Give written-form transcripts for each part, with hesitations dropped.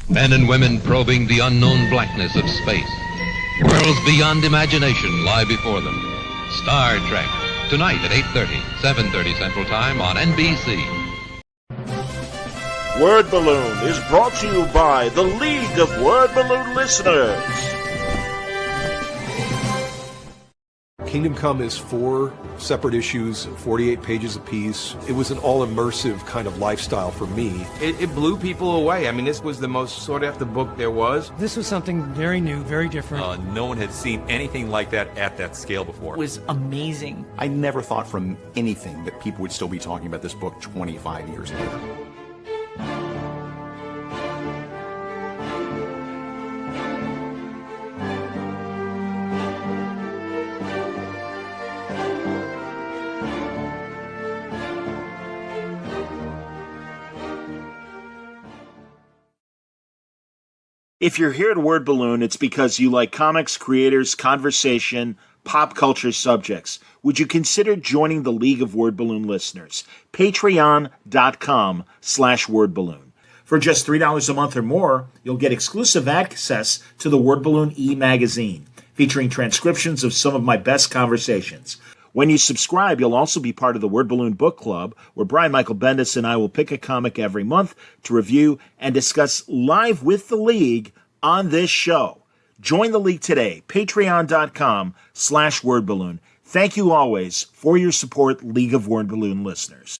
Men and women probing the unknown blackness of space. Worlds beyond imagination lie before them. Star Trek, tonight at 8:30, 7:30 Central Time on NBC. Word Balloon is brought to you by the League of Word Balloon Listeners. Kingdom Come is 4 separate issues, 48 pages apiece. It was an all-immersive kind of lifestyle for me. It blew people away. I mean, this was the most sought-after book there was. This was something very new, very different. No one had seen anything like that at that scale before. It was amazing. I never thought from anything that people would still be talking about this book 25 years later. If you're here at Word Balloon, it's because you like comics, creators, conversation, pop culture subjects. Would you consider joining the League of Word Balloon Listeners? Patreon.com/wordballoon. For just $3 a month or more, you'll get exclusive access to the Word Balloon e-magazine, featuring transcriptions of some of my best conversations. When you subscribe, you'll also be part of the Word Balloon Book Club, where Brian Michael Bendis and I will pick a comic every month to review and discuss live with the League on this show. Join the League today, patreon.com/wordballoon. Thank you always for your support, League of Word Balloon listeners.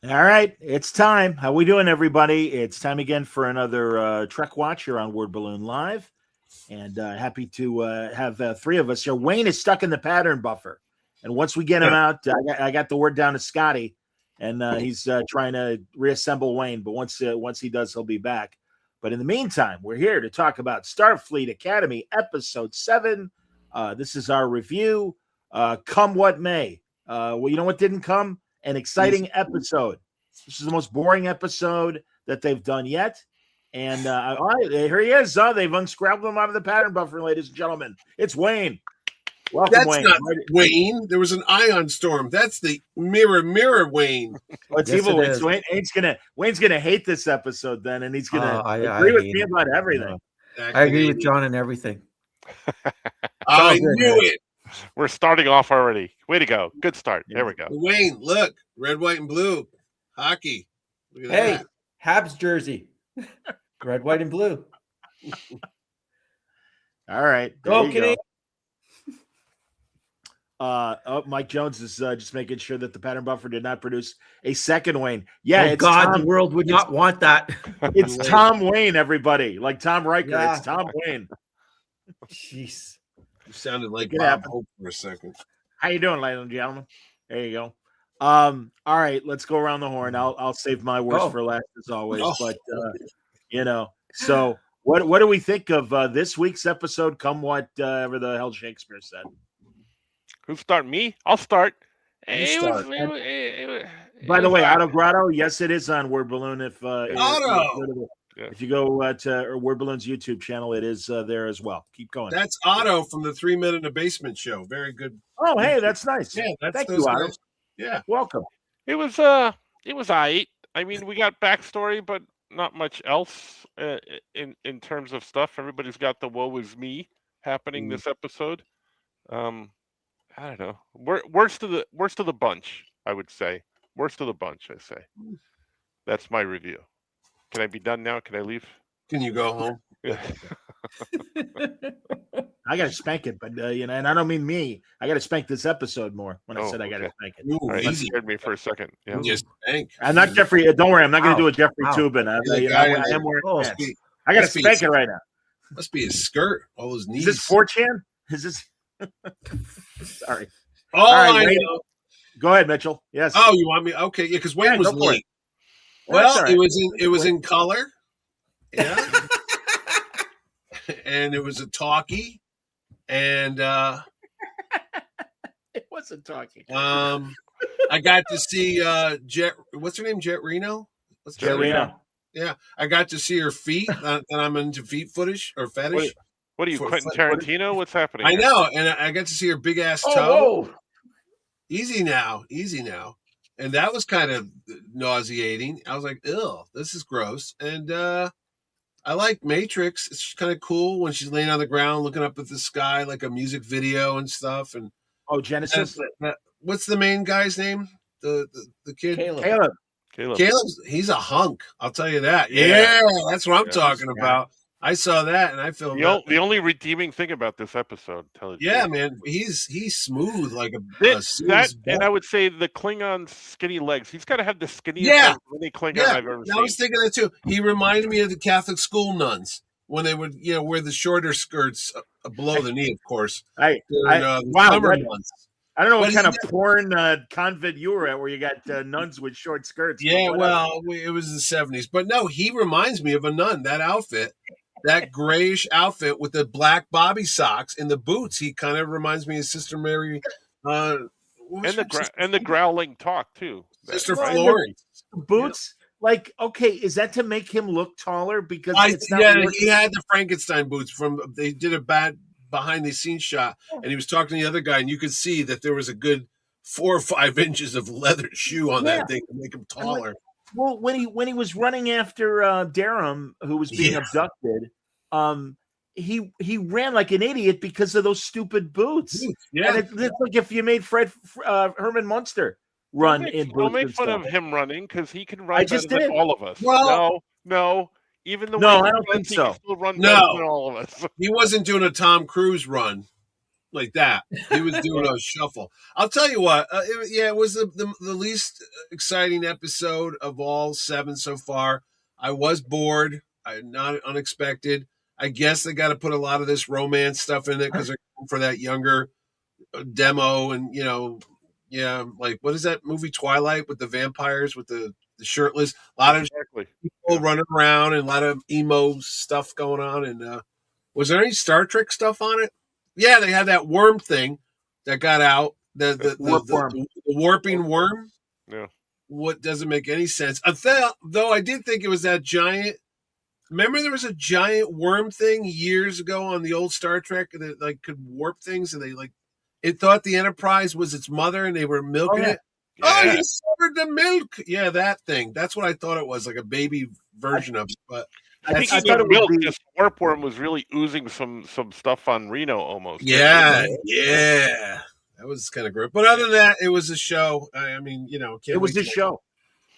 All right, it's time. How we doing, everybody? It's time again for another Trek Watch here on Word Balloon Live, and happy to have 3 of us here. Wayne is stuck in the pattern buffer, and once we get him out, I got the word down to Scotty, and he's trying to reassemble Wayne. But once he does, he'll be back. But in the meantime, we're here to talk about Starfleet Academy Episode 7. This is our review. Come what may. Well, you know what didn't come? An exciting episode. This is the most boring episode that they've done yet. And here he is. They've unscrambled him out of the pattern buffer, ladies and gentlemen. It's Wayne. Welcome, That's Wayne. not Wayne. There was an ion storm. That's the mirror Wayne. Well, it's evil Wayne. So Wayne's gonna hate this episode then, and he's gonna agree with me about everything. I agree with John and everything. I knew it. We're starting off already. Way to go. Good start. There we go. Wayne, look. Red, white, and blue. Hockey. Look at Hey, that. Habs jersey. Red, white, and blue. All right. Go, Canadian. Mike Jones is just making sure that the pattern buffer did not produce a second Wayne. Yeah, oh, God, the world would not want that. It's Tom Wayne, everybody. Like Tom Riker. Yeah. It's Tom Wayne. Jeez. You sounded like Bob Hope for a second. How you doing, ladies and gentlemen? There you go. All right, let's go around the horn. I'll save my worst for last as always. But so what do we think of this week's episode? Come whatever the hell Shakespeare said. Who's starting? Me? I'll start. By the way, Otto Grotto, yes, it is on Word Balloon. If you go to Word Balloon's YouTube channel, it is there as well. Keep going. That's Otto from the 3 Men in the Basement show. Very good. Oh, hey, that's nice. Yeah, thank you, Otto. Guys. Yeah, welcome. It was aight. I mean, we got backstory, but not much else in terms of stuff. Everybody's got the woe is me happening this episode. I don't know. Worst of the bunch, I would say. Worst of the bunch, I say. That's my review. Can I be done now? Can I leave? Can you go home? I got to spank it, but and I don't mean me. I got to spank this episode more when I said I got to spank it. Ooh, All right, that easy. scared me for a second. Yeah. Just spank. I'm not Jeffrey. Don't worry, I'm not going to do a Jeffrey Wow. Tubin. I am wearing pants. I got to spank it right now. Must be his skirt. All those knees. Is this 4chan? Is this? Sorry. All right, I Wayne. know. Go ahead, Mitchell. Yes. Oh, you want me? Okay, yeah, because Wayne was go for late. it. Well, Well, that's all right. it was in color. Yeah. And it was a talkie. And It wasn't talking. I got to see Jet. What's her name? Jet Reno. What's Jet Reno. Yeah, I got to see her feet. And I'm into feet footage or fetish. What are you, For- Quentin for- Tarantino? What's happening? I here? know, and I got to see her big ass toe. whoa. Easy now. And that was kind of nauseating. I was like, ew, this is gross. And I like Matrix. It's kind of cool when she's laying on the ground looking up at the sky like a music video and stuff. And Genesis. what's the main guy's name? The kid? Caleb. Caleb's, he's a hunk. I'll tell you that. Yeah. Yeah, that's what I'm talking about. I saw that and I feel The only redeeming thing about this episode, tell you the yeah, truth. man, he's smooth like a That, Sue's and butt. I would say the Klingon skinny legs. He's got to have the skinniest Yeah. any Klingon Yeah, I've ever I was seen. thinking that too. He reminded me of the Catholic school nuns when they would, wear the shorter skirts below the knee, of course. During, the summer months. I don't know what But kind of porn convent you were at where you got nuns with short skirts. but Yeah, whatever. well, it was the 70s. But no, he reminds me of a nun. That outfit, that grayish outfit with the black bobby socks and the boots, he kind of reminds me of Sister Mary. And the growling talk too. Sister Well, Florence. boots. Like, okay, is that to make him look taller? Because it's not Yeah, working? he had the Frankenstein boots they did a bad behind the scenes shot, and he was talking to the other guy, and you could see that there was a good 4 or 5 inches of leather shoe on that thing to make him taller. Well, when he was running after Darum, who was being abducted, he ran like an idiot because of those stupid boots. Yeah, and it's like if you made Herman Munster run in boots. Don't make and fun stuff. of him running because he can run I just better than did. all of us. Well- No. Even the way No, he I don't runs, think he so. can still run No. better than all of us. he wasn't doing a Tom Cruise run like that. He was doing a shuffle. I'll tell you what. It was the least exciting episode of all 7 so far. I was bored. Not unexpected. I guess they got to put a lot of this romance stuff in it because they're going for that younger demo, and like what is that movie Twilight with the vampires with the shirtless? A lot of Exactly. people running around and a lot of emo stuff going on. And was there any Star Trek stuff on it? Yeah, they had that worm thing that got out. The warping worm. Yeah. What doesn't make any sense. Though I did think it was that giant. Remember, there was a giant worm thing years ago on the old Star Trek that like could warp things, and it thought the Enterprise was its mother, and they were milking it. Oh, you severed the milk. Yeah, that thing. That's what I thought it was, like a baby version of it. But I think he got milk. This warp worm was really oozing some stuff on Reno almost. yeah. That was kind of great. But other than that, it was a show. I mean, It was a show.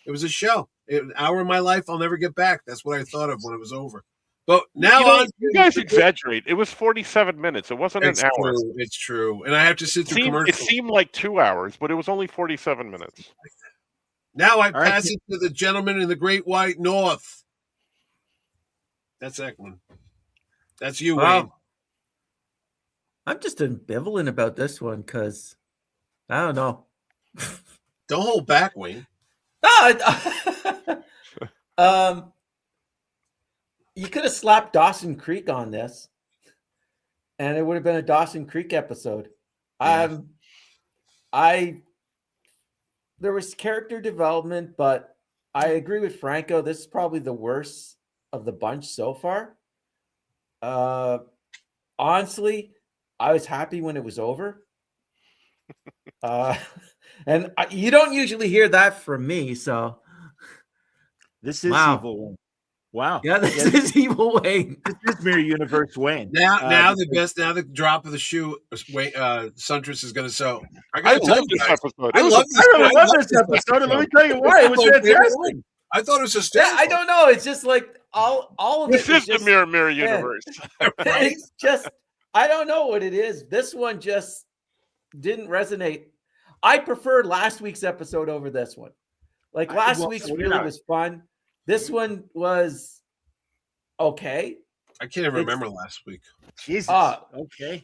It was a show. An hour of my life I'll never get back. That's what I thought of when it was over. But now you guys exaggerate. It was 47 minutes. It wasn't an hour. True. It's true. And I have to sit through commercials. It seemed like 2 hours, but it was only 47 minutes. Now I pass it to the gentleman in the Great White North. That's Ekman. That's you, Wayne. I'm just ambivalent about this one because I don't know. Don't hold back, Wayne. You could have slapped Dawson Creek on this, and it would have been a Dawson Creek episode. Yeah. There was character development, but I agree with Franco. This is probably the worst of the bunch so far. Honestly, I was happy when it was over. And you don't usually hear that from me, so this is evil Wayne. Wow. Yeah, this is evil Wayne. This is Mirror Universe Wayne. Now the drop of the shoe Suntress is going to sew. I love this episode. I love this episode. And let me tell you why. It was fantastic. I thought it was hysterical. I don't know. It's just like all of this it. This is the mirror universe. It's just I don't know what it is. This one just didn't resonate. I preferred last week's episode over this one. Like last week's so did really I. was fun. This one was okay. I can't even remember last week. Jesus. Okay.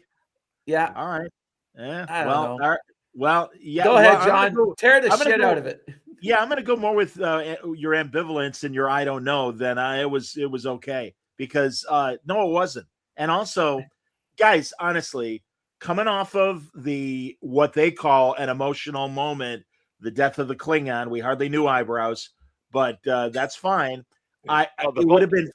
Yeah. All right. Yeah. I don't Well. know. All right. Well. Yeah. Go well, ahead, I'm gonna John. Tear the I'm gonna shit go- out of it. Yeah, I'm going to go more with your ambivalence and your I don't know than it was okay because no, it wasn't. And also, guys, honestly, coming off of what they call an emotional moment, the death of the Klingon, we hardly knew eyebrows, but that's fine. It would have been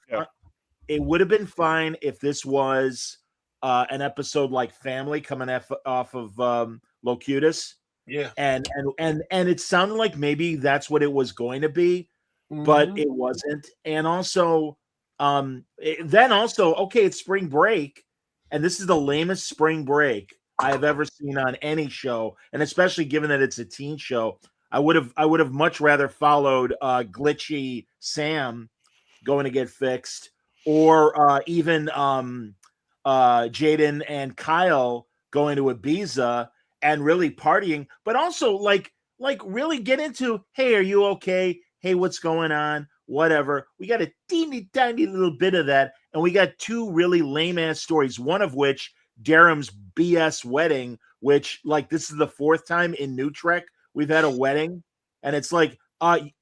it would have been fine if this was an episode like Family coming off of Locutus. Yeah. And it sounded like maybe that's what it was going to be, but it wasn't. And also, then also, okay, it's spring break, and this is the lamest spring break I have ever seen on any show, and especially given that it's a teen show. I would have much rather followed glitchy Sam going to get fixed, or even Jaden and Kyle going to Ibiza and really partying, but also like really get into, hey, are you okay? Hey, what's going on? Whatever. We got a teeny tiny little bit of that, and we got two really lame ass stories. One of which, Darum's BS wedding, which like this is the fourth time in New Trek we've had a wedding, and it's like,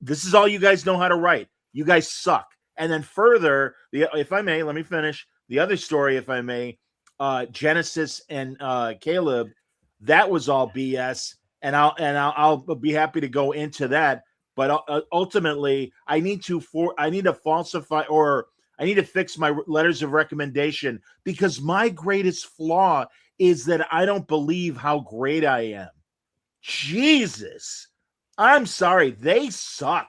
this is all you guys know how to write. You guys suck. And then further, if I may, let me finish the other story, if I may. Genesis and Caleb. That was all BS, and I'll be happy to go into that. But ultimately, I need to falsify, or I need to fix my letters of recommendation, because my greatest flaw is that I don't believe how great I am. Jesus, I'm sorry, they suck.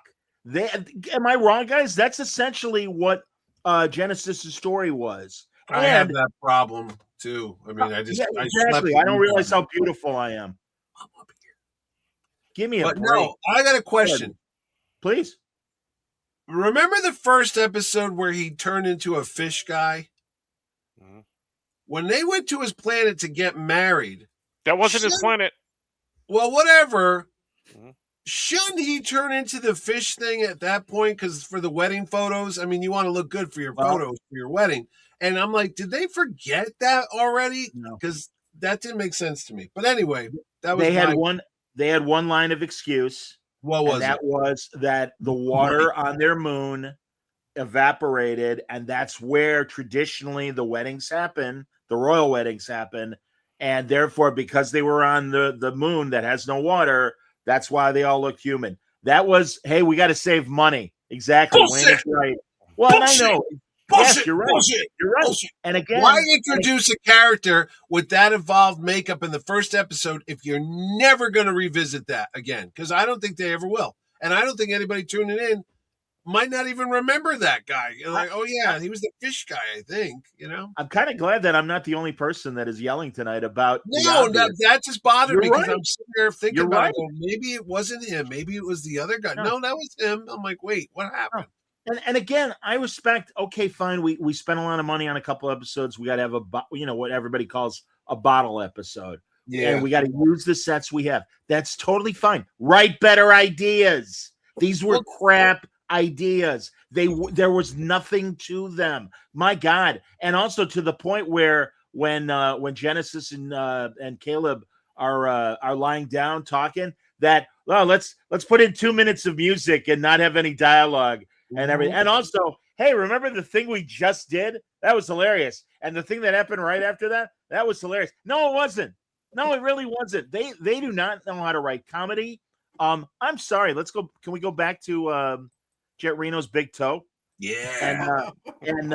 Am I wrong, guys? That's essentially what Genesis' story was. I have that problem too. I mean, exactly. I don't realize how beautiful I am. Give me a break. No, I got a question. Please. Remember the first episode where he turned into a fish guy? Mm-hmm. When they went to his planet to get married. That wasn't his planet. Well, whatever. Mm-hmm. Shouldn't he turn into the fish thing at that point? Because for the wedding photos, I mean, you want to look good for your photos for your wedding. And I'm like, did they forget that already? No, because that didn't make sense to me. But anyway, that was They had one line of excuse. What was that? Was that the water on their moon evaporated, and that's where traditionally the weddings happen, the royal weddings happen, and therefore, because they were on the moon that has no water, that's why they all look human. That was, hey, we got to save money. Exactly. Wayne is right. Well, Bullshit. I know. Bullshit. Yes, you're right. Bullshit. You're right. Bullshit. And again, why introduce a character with that involved makeup in the first episode if you're never going to revisit that again? Because I don't think they ever will. And I don't think anybody tuning in might not even remember that guy. You're like, oh, yeah, he was the fish guy, I think, you know? I'm kind of glad that I'm not the only person that is yelling tonight about. No, that just bothered me because right. I'm sitting there thinking You're about right. it. Going, maybe it wasn't him. Maybe it was the other guy. No, that was him. I'm like, wait, what happened? And again, I respect. Okay, fine. We spent a lot of money on a couple episodes. We got to have what everybody calls a bottle episode. Yeah, and we got to use the sets we have. That's totally fine. Write better ideas. These were crap ideas. There was nothing to them. My God, and also to the point where when Genesis and Caleb are lying down talking, that let's put in 2 minutes of music and not have any dialogue. And everything. And also, hey, remember the thing we just did? That was hilarious. And the thing that happened right after that was hilarious. No, it wasn't. No, it really wasn't. They do not know how to write comedy. I'm sorry. Let's go. Can we go back to Jet Reno's big toe? Yeah. And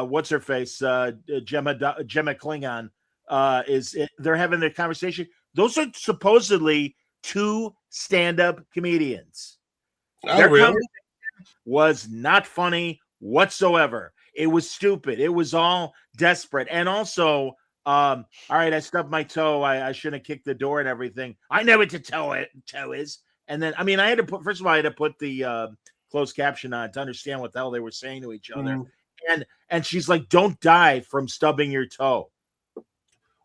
what's her face? Gemma Klingon they're having their conversation. Those are supposedly two stand-up comedians. Their conversation was not funny whatsoever. It was stupid. It was all desperate. And also, all right, I stubbed my toe. I shouldn't have kicked the door and everything. I know what the toe is. And then, I mean, I had to put the closed caption on to understand what the hell they were saying to each other. and she's like, "Don't die from stubbing your toe."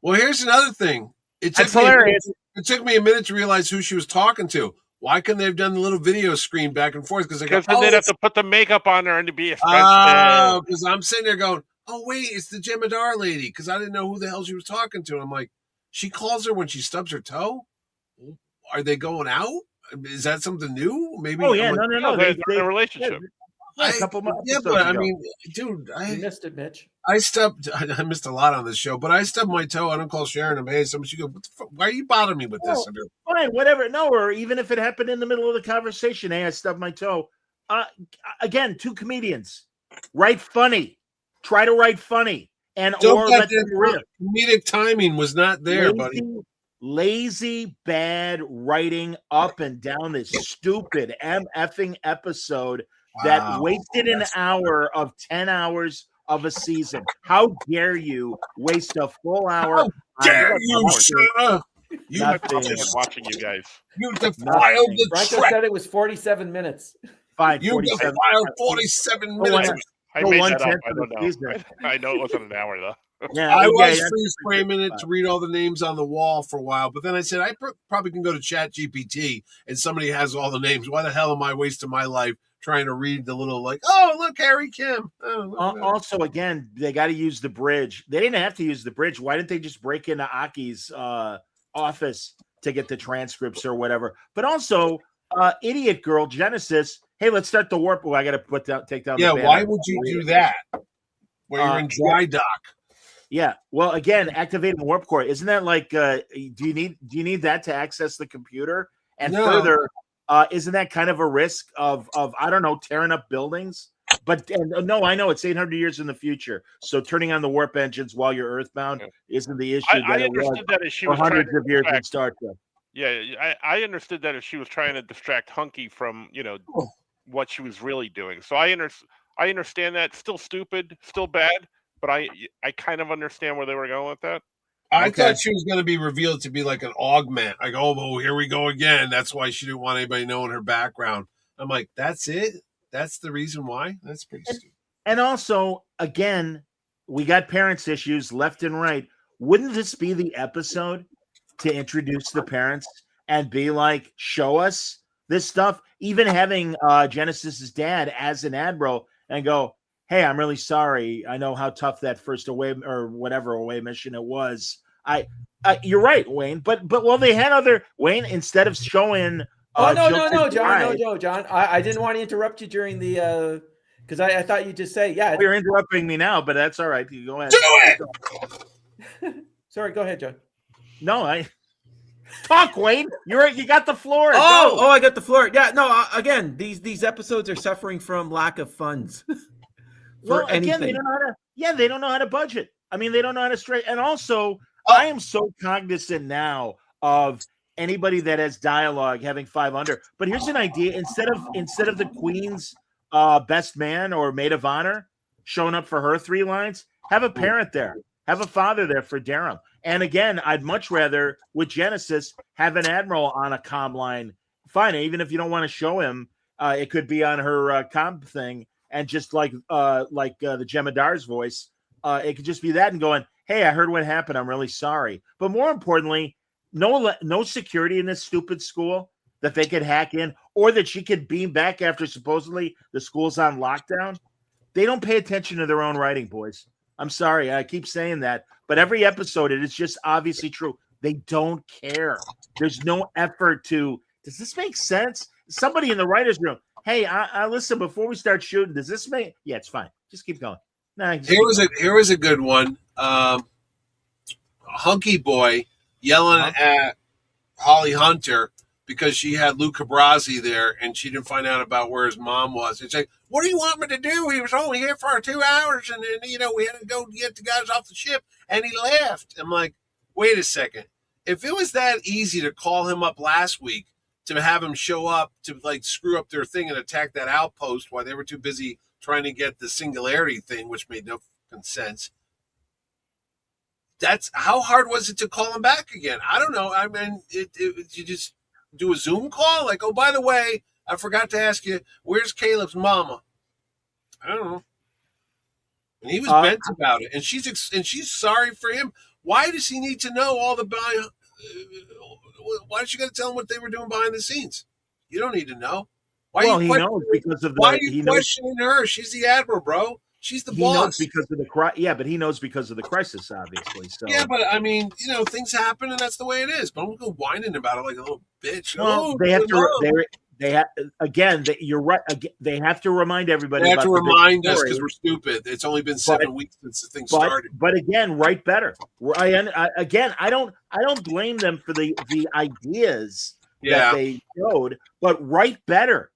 Well, here's another thing. That's hilarious. It took me a minute to realize who she was talking to. Why couldn't they have done the little video screen back and forth? Because then they'd have to put the makeup on her and to be expensive. Oh, because I'm sitting there going, "Oh wait, it's the Jemadar lady." Because I didn't know who the hell she was talking to. And I'm like, she calls her when she stubs her toe. Are they going out? Is that something new? Maybe. Oh yeah, no. They're in a relationship. Yeah, a couple months. Yeah, but I mean, dude, You missed it, Mitch. I missed a lot on this show, but I stubbed my toe. I don't call Sharon and hey, somebody, she go, "What the fuck? Why are you bothering me with this?" Fine, whatever. No, or even if it happened in the middle of the conversation, hey, I stubbed my toe. Again, two comedians. Write funny. Try to write funny. And or let them rip. Comedic timing was not there, buddy. Lazy, bad writing up and down this stupid effing episode that wasted an hour of 10 hours of a season. How dare you waste a full hour? How dare you, Shana? You have watching you guys. You defiled the Franco said it was 47 minutes. Fine, you defiled 47 minutes. I made that up. I don't know. I know it wasn't an hour though. Yeah, I was freeze framing it to read all the names on the wall for a while, but then I said I probably can go to Chat GPT and somebody has all the names. Why the hell am I wasting my life trying to read the little oh look, Harry Kim. Also, again, they got to use the bridge. They didn't have to use the bridge. Why didn't they just break into Aki's office to get the transcripts or whatever? But also, idiot girl Genesis. Hey, let's start the warp. Oh, I got to take down. Yeah, the why would you do that? Where you're in dry dock. Yeah. Well, again, activating warp core, isn't that like do you need that to access the computer? And further, isn't that kind of a risk of I don't know, tearing up buildings? But no, I know it's 800 years in the future. So turning on the warp engines while you're earthbound isn't the issue I understood that if she was hundreds of years in Star Trek. Yeah, I understood that if she was trying to distract Hunky from, what she was really doing. So I understand that. Still stupid, still bad. But I kind of understand where they were going with that. I thought she was going to be revealed to be like an augment. Like, oh, here we go again. That's why she didn't want anybody knowing her background. I'm like, that's it? That's the reason why? That's pretty stupid. And also, again, we got parents' issues left and right. Wouldn't this be the episode to introduce the parents and be like, show us this stuff? Even having Genesis's dad as an admiral and go, hey, I'm really sorry. I know how tough that first away or whatever away mission it was. You're right, Wayne. But well, they had other Wayne instead of showing. No, John. I didn't want to interrupt you during the because I thought you just say You're interrupting me now, but that's all right. You go ahead. Do it. Sorry, go ahead, John. No, I talk, Wayne. You got the floor. I got the floor. Yeah, no. Again, these episodes are suffering from lack of funds. Again, they don't know how to budget. I mean, they don't know how to straight. And also, I am so cognizant now of anybody that has dialogue having 500. But here's an idea: instead of the Queen's best man or maid of honor showing up for her 3 lines, have a parent there, have a father there for Durham. And again, I'd much rather with Genesis have an admiral on a comm line. Fine, even if you don't want to show him, it could be on her comm thing. And just like the Jemadar's voice, it could just be that and going, hey, I heard what happened. I'm really sorry. But more importantly, no security in this stupid school that they could hack in or that she could beam back after supposedly the school's on lockdown. They don't pay attention to their own writing, boys. I'm sorry. I keep saying that. But every episode, it is just obviously true. They don't care. There's no effort to, does this make sense? Somebody in the writer's room, hey, I listen, before we start shooting, does this make? Yeah, it's fine. Just keep going. Here was a good one. Hunky Boy yelling at Holly Hunter because she had Lou Cabrazzi there and she didn't find out about where his mom was. It's like, what do you want me to do? He was only here for 2 hours and then, we had to go get the guys off the ship and he left. I'm like, wait a second. If it was that easy to call him up last week, to have him show up to screw up their thing and attack that outpost while they were too busy trying to get the singularity thing, which made no sense. That's how hard was it to call him back again? I don't know. I mean, you just do a Zoom call? Like, oh, by the way, I forgot to ask you, where's Caleb's mama? I don't know. and he was bent about it. And she's sorry for him. Why does he need to know for him? Why does he need to know all the behind? Why don't you got to tell him what they were doing behind the scenes? You don't need to know. Why Well, are you he knows because of Why are the you he knows questioning her? She's the admiral, bro. She's the he boss. knows because of but he knows because of the crisis, obviously. So Yeah, but I mean, things happen, and that's the way it is. But I'm gonna go whining about it like a little bitch. well, Oh, they have to. no. They have again. You're right. Again, they have to remind everybody. They have about to the big remind us story. because we're stupid. It's only been 7 weeks since the thing started. But again, write better. Again, I don't blame them for the ideas that they showed, but write better.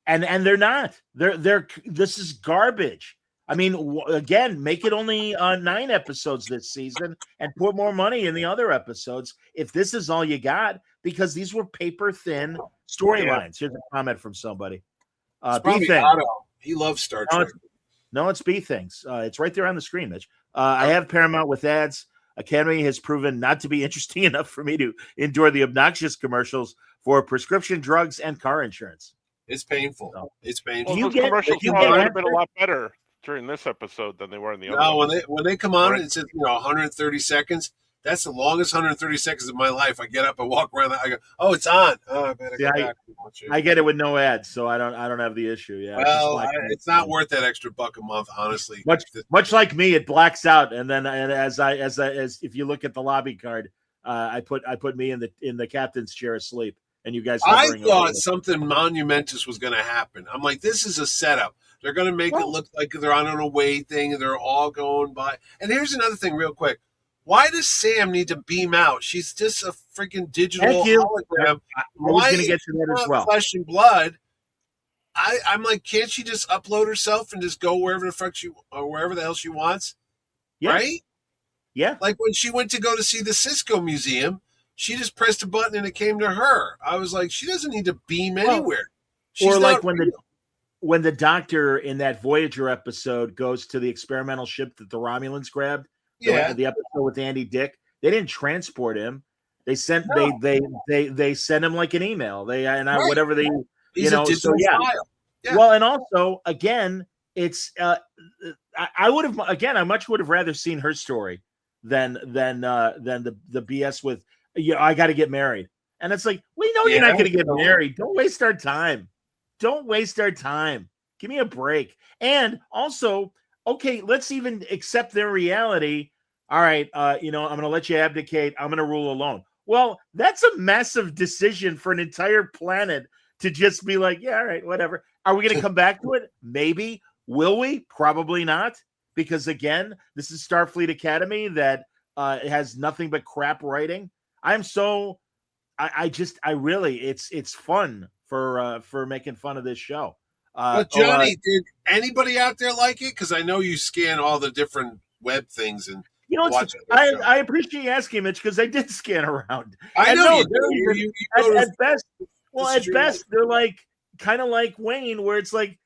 And they're not. They're this is garbage. I mean, again, make it only 9 episodes this season and put more money in the other episodes if this is all you got, because these were paper thin storylines. Here's a comment from somebody. It's probably Otto. He loves Star Trek. No, it's B things. It's right there on the screen, Mitch. I have Paramount with ads. Academy has proven not to be interesting enough for me to endure the obnoxious commercials for prescription drugs and car insurance. It's painful. So, it's painful. Well, those commercials probably would have been a lot better during this episode than they were in the other. No, when they come on and it says 130 seconds, that's the longest 130 seconds of my life. I get up and walk around. I go, oh, it's on. Oh, I better go back. I get it with no ads, so I don't have the issue. Yeah, well, it's not worth that extra $1 a month, honestly. Much like me, it blacks out, and then as if you look at the lobby card, I put me in the captain's chair asleep. And you guys, I thought something monumentous was going to happen. I'm like, this is a setup. They're going to make it look like they're on an away thing and they're all going by. And here's another thing, real quick. Why does Sam need to beam out? She's just a freaking digital hologram. I was going to get to that as well. Flesh and blood. I'm like, can't she just upload herself and just go wherever the hell she wants? Yeah. Right? Yeah. Like when she went to go to see the Cisco Museum. She just pressed a button and it came to her. I was like, she doesn't need to beam anywhere. Or like when the doctor in that Voyager episode goes to the experimental ship that the Romulans grabbed. Yeah. The episode with Andy Dick. They didn't transport him. They sent they sent him like an email. Whatever they so yeah. Well, and also again, it's I much would have rather seen her story than the BS with I got to get married. And it's like, we know you're not going to get married. Don't waste our time. Give me a break. And also, okay, let's even accept their reality. All right, I'm going to let you abdicate. I'm going to rule alone. Well, that's a massive decision for an entire planet to just be like, yeah, all right, whatever. Are we going to come back to it? Maybe. Will we? Probably not. Because again, this is Starfleet Academy that has nothing but crap writing. It's fun for making fun of this show. But Johnny, did anybody out there like it? Because I know you scan all the different web things and watch it. I appreciate you asking, Mitch, because I did scan around. I know you do. At best, they're like kind of like Wayne, where it's like,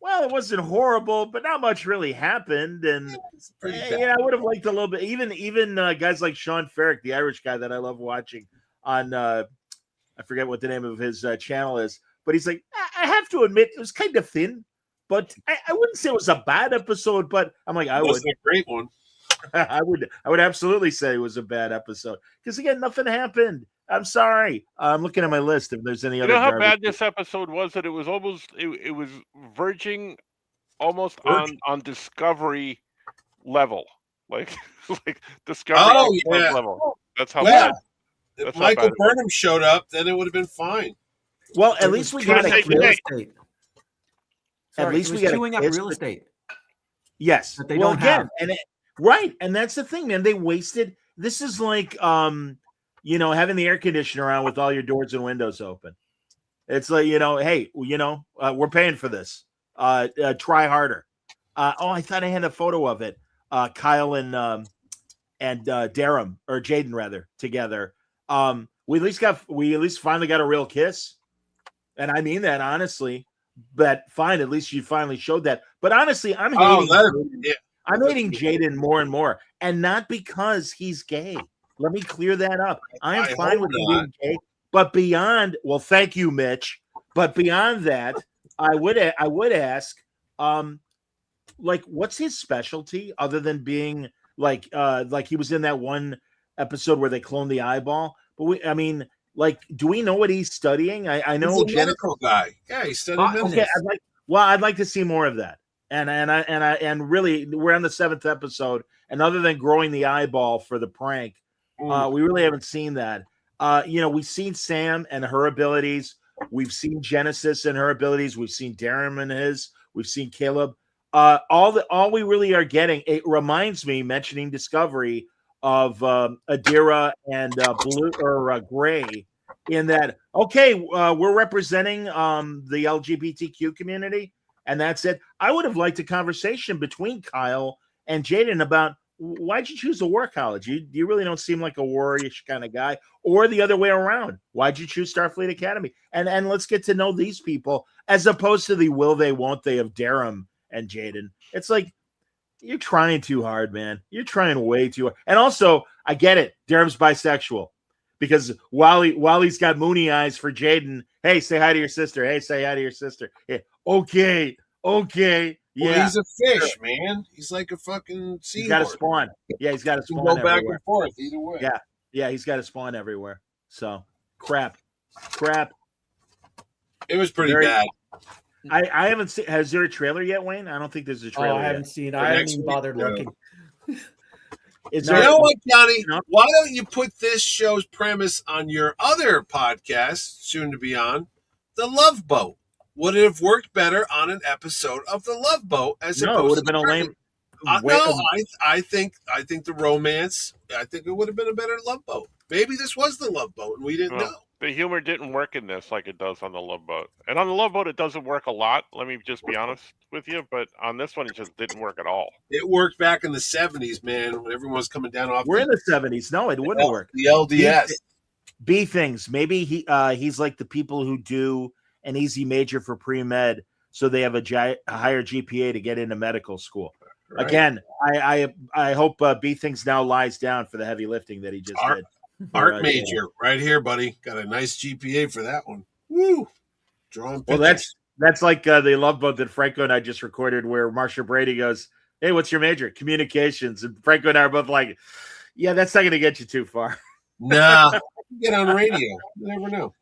well, it wasn't horrible, but not much really happened. And I would have liked a little bit. Even guys like Sean Ferrick, the Irish guy that I love watching on, I forget what the name of his channel is, but he's like, I have to admit, it was kind of thin, but I wouldn't say it was a bad episode. But I'm like, it was a great one. I would absolutely say it was a bad episode because again, nothing happened. I'm sorry. I'm looking at my list if there's any other. You know how bad this episode was that it was almost it was verging almost on Discovery level, like Discovery level. That's how bad. If Michael Burnham showed up, then it would have been fine. Well, at least we got a real estate. At least we got chewing up real estate. Yes, that they don't have. Right, and that's the thing, man. They wasted. This is like having the air conditioner on with all your doors and windows open. It's like, hey, we're paying for this. Try harder. I thought I had a photo of it. Kyle and Darum, or Jaden rather, together. We at least finally got a real kiss. And I mean that honestly. But fine, at least you finally showed that. But honestly, I'm hating Jaden more and more. And not because he's gay. Let me clear that up. I am fine with him being gay, but beyond, well, thank you, Mitch. But beyond that, I would ask, like what's his specialty other than being like he was in that one episode where they cloned the eyeball? But I mean, like, do we know what he's studying? I He's know a medical guy. Yeah, he's studying medicine. Okay, I'd like to see more of that. And really, we're on the 7th episode, and other than growing the eyeball for the prank, we really haven't seen that. We've seen Sam and her abilities. We've seen Genesis and her abilities. We've seen Darren and his. We've seen Caleb. All we really are getting. It reminds me, mentioning Discovery, of Adira and Blue or Gray. In that, okay, we're representing the LGBTQ community, and that's it. I would have liked a conversation between Kyle and Jaden about why'd you choose a war college? You really don't seem like a warrior kind of guy, or the other way around. Why'd you choose Starfleet Academy? And let's get to know these people as opposed to the will they, won't they of Darum and Jaden. It's like, you're trying too hard, man. You're trying way too hard. And also, I get it. Darum's bisexual. Because while he's got moony eyes for Jaden, hey, say hi to your sister. Hey, say hi to your sister. Yeah. Okay. Yeah. Well, he's a fish, man. He's like a fucking seahorse. He's got to spawn. Yeah, he's got to spawn. Go back everywhere. and forth either way. Yeah, he's got to spawn everywhere. So crap. It was pretty bad. I haven't seen. Has there a trailer yet, Wayne? I don't think there's a trailer. I haven't seen. I haven't even bothered looking. You know what, Johnny? Why don't you put this show's premise on your other podcast, soon to be on, The Love Boat? Would it have worked better on an episode of The Love Boat as opposed? No, it would have been a lame. I think the romance. I think it would have been a better Love Boat. Maybe this was the Love Boat, and we didn't know. The humor didn't work in this like it does on the Love Boat. And on the Love Boat, it doesn't work a lot. Let me just be honest with you. But on this one, it just didn't work at all. It worked back in the 70s, man, when everyone was coming down off. We're in the 70s. No, it wouldn't work. The LDS. B things. Maybe he's like the people who do an easy major for pre-med, so they have a higher GPA to get into medical school. Right. Again, I hope B things now lies down for the heavy lifting that he just did. Art major right here, buddy. Got a nice GPA for that one. Woo! Drawing pictures. Well, that's like the Love Boat that Franco and I just recorded, where Marsha Brady goes, "Hey, what's your major?" Communications. And Franco and I are both like, "Yeah, that's not going to get you too far." Nah, get on radio. You never know.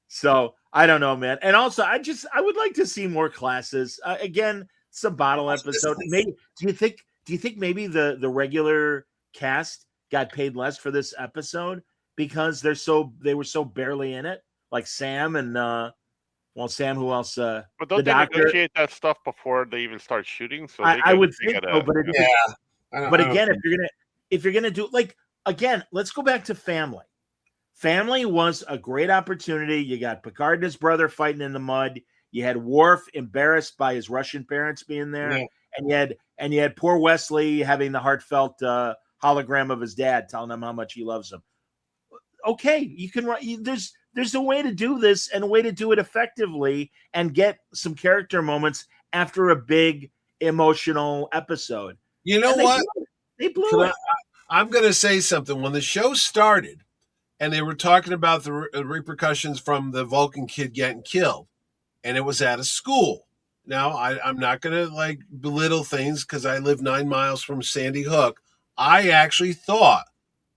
So I don't know, man. And also, I would like to see more classes. Again, it's a bottle episode. Maybe do you think maybe the regular cast got paid less for this episode because they were so barely in it, like Sam and Sam, who else? But don't they negotiate that stuff before they even start shooting? So I would think so, but again, if you're gonna do, like, again, let's go back to Family. Family was a great opportunity. You got Picard and his brother fighting in the mud. You had Worf embarrassed by his Russian parents being there, and you had poor Wesley having the heartfelt hologram of his dad telling him how much he loves him. Okay, you can write. There's a way to do this and a way to do it effectively and get some character moments after a big emotional episode. You know what? They blew it. I'm going to say something. When the show started and they were talking about the repercussions from the Vulcan kid getting killed, and it was at a school. Now, I'm not going to belittle things because I live 9 miles from Sandy Hook. I actually thought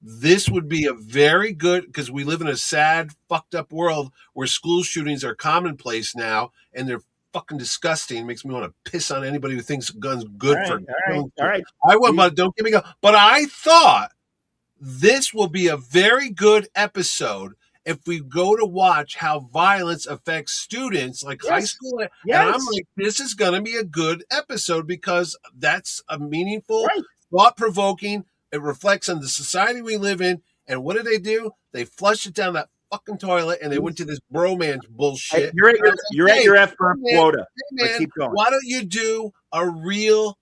this would be a very good, because we live in a sad, fucked up world where school shootings are commonplace now, and they're fucking disgusting. It makes me want to piss on anybody who thinks a gun's good for. All right. But don't give me go. But I thought this will be a very good episode if we go to watch how violence affects students, like high school. And I'm like, this is going to be a good episode because that's a meaningful, thought-provoking. It reflects on the society we live in. And what do? They flushed it down that fucking toilet and they went to this bromance bullshit. You're at your F-bomb quota. Man, keep going. Why don't you do a real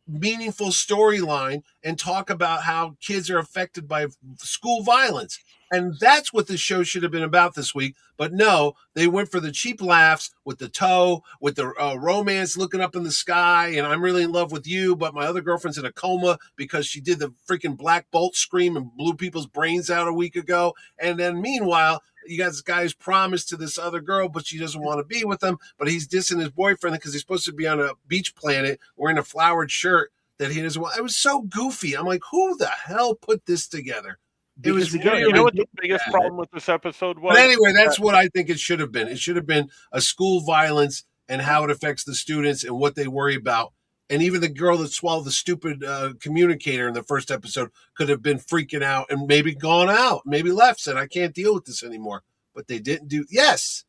meaningful storyline and talk about how kids are affected by school violence? And that's what the show should have been about this week. But no, they went for the cheap laughs with the toe, with the romance looking up in the sky. And I'm really in love with you, but my other girlfriend's in a coma because she did the freaking Black Bolt scream and blew people's brains out a week ago. And then meanwhile, you got this guy who's promised to this other girl, but she doesn't want to be with him. But he's dissing his boyfriend because he's supposed to be on a beach planet wearing a flowered shirt that he doesn't want. It was so goofy. I'm like, who the hell put this together? It was really, you know what the biggest problem with this episode was? But anyway, that's what I think it should have been. It should have been a school violence and how it affects the students and what they worry about. And even the girl that swallowed the stupid communicator in the first episode could have been freaking out and maybe gone out, maybe left, said, I can't deal with this anymore. But they didn't do. Yes,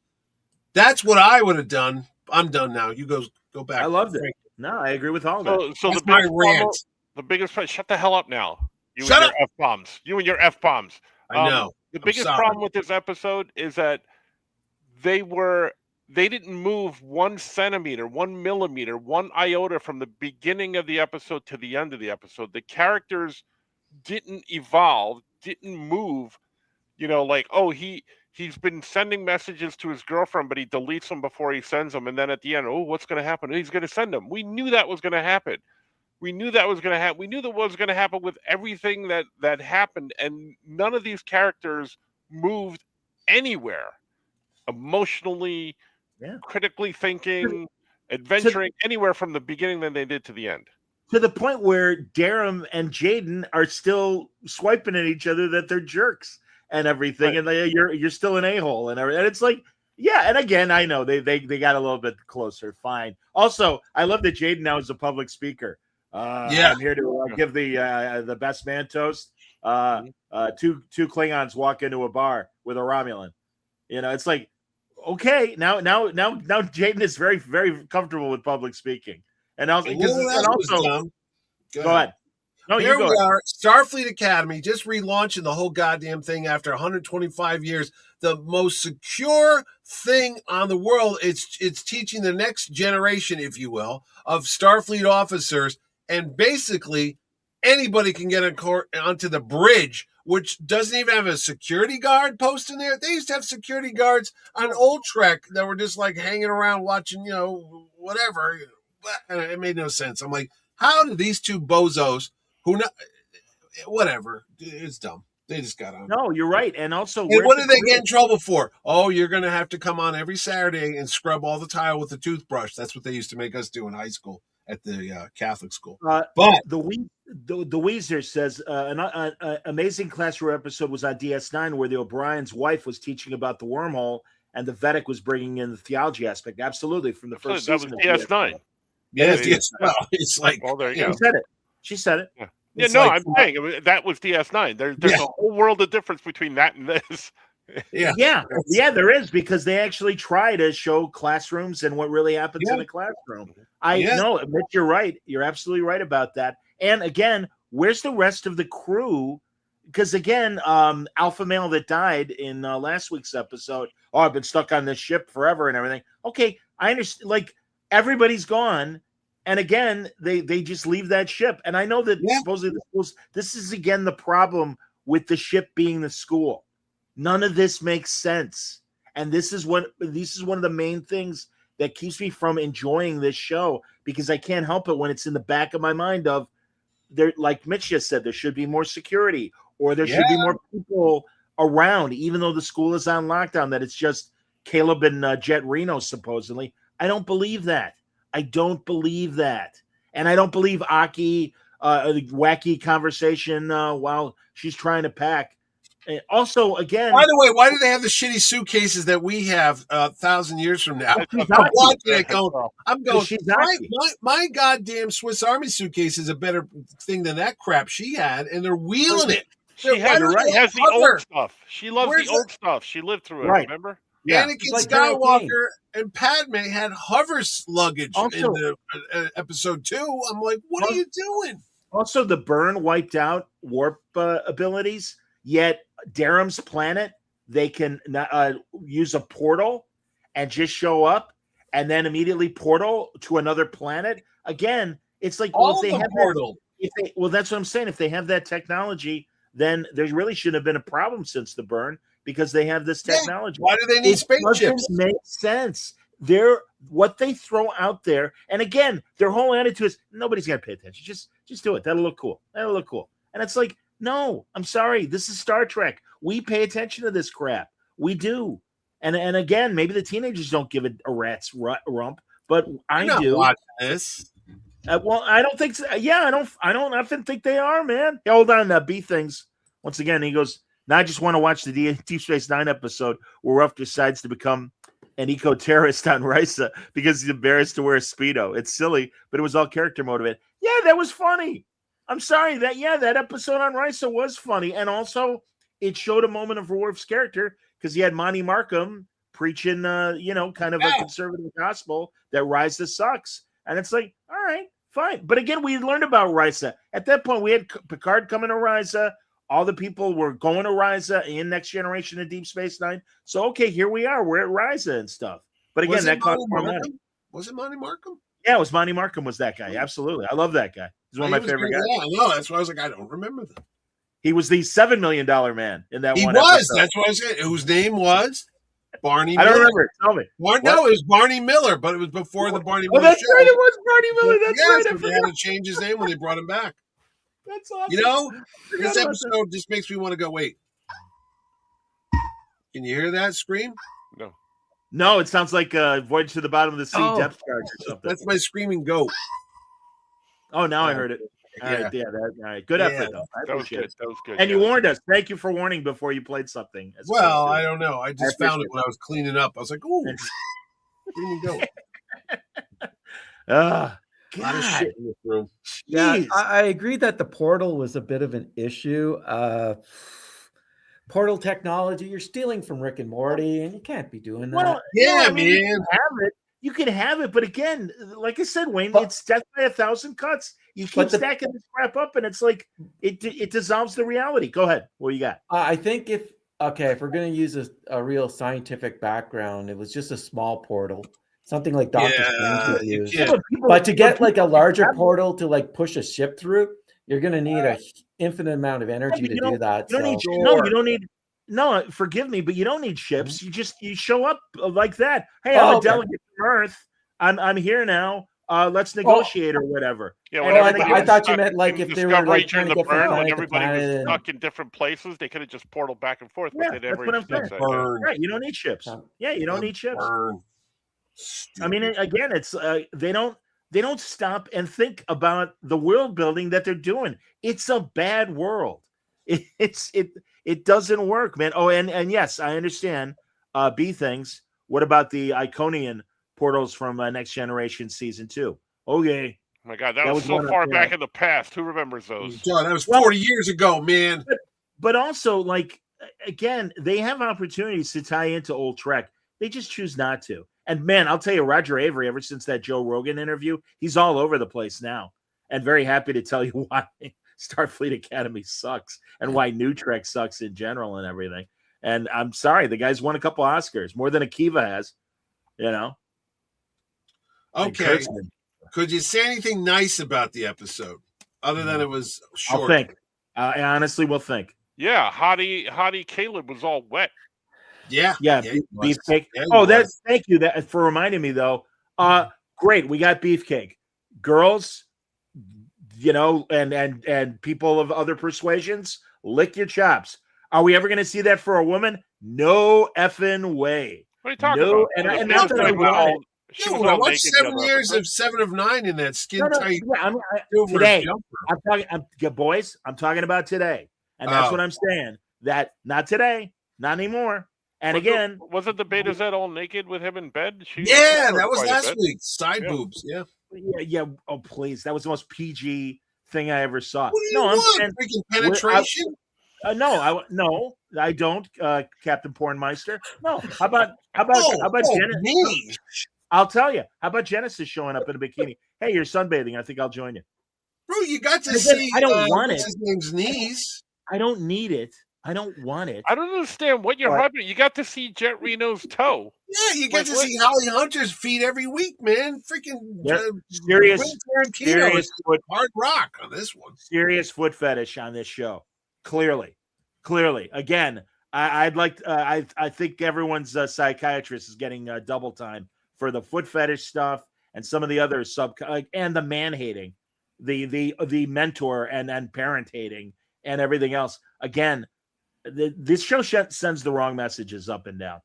that's what I would have done. I'm done now. You go back. I loved it. No, I agree with all that. So that's my rant. The biggest problem, shut the hell up now. Shut up. F-bombs. You and your F-bombs. I know. The biggest problem with this episode is that they didn't move 1 centimeter, 1 millimeter, 1 iota from the beginning of the episode to the end of the episode. The characters didn't evolve, didn't move. You know, like, oh, he's been sending messages to his girlfriend, but he deletes them before he sends them. And then at the end, oh, what's going to happen? He's going to send them. We knew that was going to happen. We knew that was going to happen. We knew that was going to happen with everything that happened. And none of these characters moved anywhere emotionally, critically thinking, adventuring, anywhere from the beginning than they did to the end. To the point where Darum and Jaden are still swiping at each other that they're jerks and everything. Right. And you're still an a-hole and everything. And it's like, yeah. And again, I know they got a little bit closer. Fine. Also, I love that Jaden now is a public speaker. I'm here to give the best man toast. Two Klingons walk into a bar with a Romulan. You know, it's like, okay, now Jaden is very, very comfortable with public speaking. And also, go ahead. No, here we are, Starfleet Academy, just relaunching the whole goddamn thing after 125 years. The most secure thing on the world. It's teaching the next generation, if you will, of Starfleet officers. And basically, anybody can get onto the bridge, which doesn't even have a security guard posted there. They used to have security guards on old Trek that were just like hanging around watching, whatever. It made no sense. I'm like, how did these two bozos whatever? It's dumb. They just got on. No, you're right. And also, what did they get in trouble for? Oh, you're going to have to come on every Saturday and scrub all the tile with a toothbrush. That's what they used to make us do in high school at the Catholic school. But the Weezer says an amazing classroom episode was on DS9 where the O'Brien's wife was teaching about the wormhole and the Vedic was bringing in the theology aspect. Absolutely, from the first season. That was DS9. Yeah, it's like, well, there you go. She said it. Yeah, no, I'm saying that was DS9. There's a whole world of difference between that and this. Yeah, there is, because they actually try to show classrooms and what really happens in a classroom. I know, Mitch, you're right. You're absolutely right about that. And again, where's the rest of the crew? Because again, alpha male that died in last week's episode. Oh, I've been stuck on this ship forever and everything. Okay, I understand. Like, everybody's gone. And again, they just leave that ship. And I know that supposedly the schools, this is again the problem with the ship being the school. None of this makes sense. And this is one of the main things that keeps me from enjoying this show, because I can't help it when it's in the back of my mind of there, like Mitch just said, there should be more security, or there should be more people around, even though the school is on lockdown, that it's just Caleb and Jet Reno, supposedly. I don't believe that. I don't believe that. And I don't believe Aki, wacky conversation while she's trying to pack. And also, again, by the way, why do they have the shitty suitcases that we have 1,000 years from now? I'm watching it going, my goddamn Swiss Army suitcase is a better thing than that crap she had, and they're wheeling it. She has the old stuff. She loves the old stuff. She lived through it, remember? Yeah. Anakin Skywalker and Padme had hover luggage in the episode 2. I'm like, what are you doing? Also, the burn wiped out warp abilities, yet Darum's planet, they can use a portal and just show up and then immediately portal to another planet. Again, it's like, well, if they have portal. That's what I'm saying. If they have that technology, then there really shouldn't have been a problem since the burn because they have this technology. Why do they need spaceships? Doesn't make sense. What they throw out there, and again, their whole attitude is nobody's gonna pay attention. Just do it. That'll look cool. And it's like, no, I'm sorry. This is Star Trek. We pay attention to this crap. We do. And again, maybe the teenagers don't give it a rat's rump, but I do. Watch this. Well, I don't think so. Yeah, I don't often think they are, man. Hey, hold on, B things. Once again, he goes, now I just want to watch the Deep Space Nine episode where Ruff decides to become an eco-terrorist on Risa because he's embarrassed to wear a Speedo. It's silly, but it was all character motivated. Yeah, that was funny. I'm sorry that episode on Risa was funny. And also it showed a moment of Worf's character because he had Monty Markham preaching, kind of a conservative gospel that Risa sucks. And it's like, all right, fine. But again, we learned about Risa. At that point, we had Picard coming to Risa. All the people were going to Risa in Next Generation and Deep Space Nine. So, okay, here we are. We're at Risa and stuff. But again, that cost more money. Was it Monty Markham? Yeah, it was Monty Markham was that guy. Absolutely. I love that guy. He's one of my favorite guys. Yeah, no, that's why I was like, I don't remember them. He was the $7 million man in that one episode. Episode. That's what I was saying. Whose name was Barney Miller. I don't remember. Tell me. No, it was Barney Miller, but it was before the Barney Miller that's show. right. It was Barney Miller. That's right. So they had to change his name when they brought him back. That's awesome. This episode just makes me want to go, wait. Can you hear that scream? No, it sounds like Voyage to the Bottom of the Sea depth charge or something. That's my screaming goat. Oh, now I heard it. All right, all right. Good effort, though. I appreciate it. That was good. And you warned us. Thank you for warning before you played something. Well, I don't know. I just found it when I was cleaning up. I was like, ooh, screaming goat. God. A lot of shit in this room. Yeah, I agree that the portal was a bit of an issue. Portal technology, you're stealing from Rick and Morty, and you can't be doing that. Well, man. You can have it, but again, like I said, Wayne, it's death by 1,000 cuts. You keep stacking this crap up, and it's like it dissolves the reality. Go ahead. What you got? I think if we're going to use a real scientific background, it was just a small portal. Something like Dr. Strange would use. But to get like a larger portal to like push a ship through, you're going to need an infinite amount of energy to do that. You don't need. No, forgive me, but you don't need ships. You show up like that. Hey, I'm a delegate from Earth. I'm here now. Let's negotiate or whatever. Yeah, I thought you meant like if they were like trying to get burn when everybody was stuck in different places, they could have just portaled back and forth. Yeah, that's what I'm saying. Right, you don't need ships. Yeah, you don't need ships. I mean, again, it's they don't stop and think about the world building that they're doing. It's a bad world. It doesn't work, man. Oh, and yes, I understand. B things. What about the Iconian portals from Next Generation season 2? Okay. Oh my God, that was so far back in the past. Who remembers those? God, that was 40 years ago, man. But also, like, again, they have opportunities to tie into old Trek. They just choose not to. And man, I'll tell you, Roger Avery, ever since that Joe Rogan interview, he's all over the place now. And very happy to tell you why Starfleet Academy sucks and why New Trek sucks in general and everything. And I'm sorry, the guy's won a couple Oscars, more than Akiva has, Okay. Could you say anything nice about the episode other than it was short? I'll think. I honestly will think. Yeah, Hottie Caleb was all wet. Yeah. Beefcake. Thank you for reminding me though. Great, we got Beefcake. Girls, and people of other persuasions, lick your chops. Are we ever going to see that for a woman? No effing way. What are you talking about? And that's what I wanted. I watched 7 years of 7 of 9 in that skin tight. Today, I'm talking about today, and that's what I'm saying. That not today, not anymore. And again, wasn't the Beta Z all naked with him in bed? That was last week. Side boobs, yeah. Oh, please, that was the most PG thing I ever saw. I'm saying freaking penetration. No, I don't, Captain Pornmeister. No, how about Genesis? I'll tell you. How about Genesis showing up in a bikini? Hey, you're sunbathing. I think I'll join you. Bro, you got to see. I don't want it. His name's knees. I don't need it. I don't want it. I don't understand what you're hyping. You got to see Jet Reno's toe. Yeah, you get to see Holly Hunter's feet every week, man. Freaking serious hard rock on this one. Serious foot fetish on this show. Clearly. Again, I'd like. I think everyone's psychiatrist is getting double time for the foot fetish stuff and some of the other and the man hating, the mentor and parent hating and everything else. Again, this show sends the wrong messages up and down.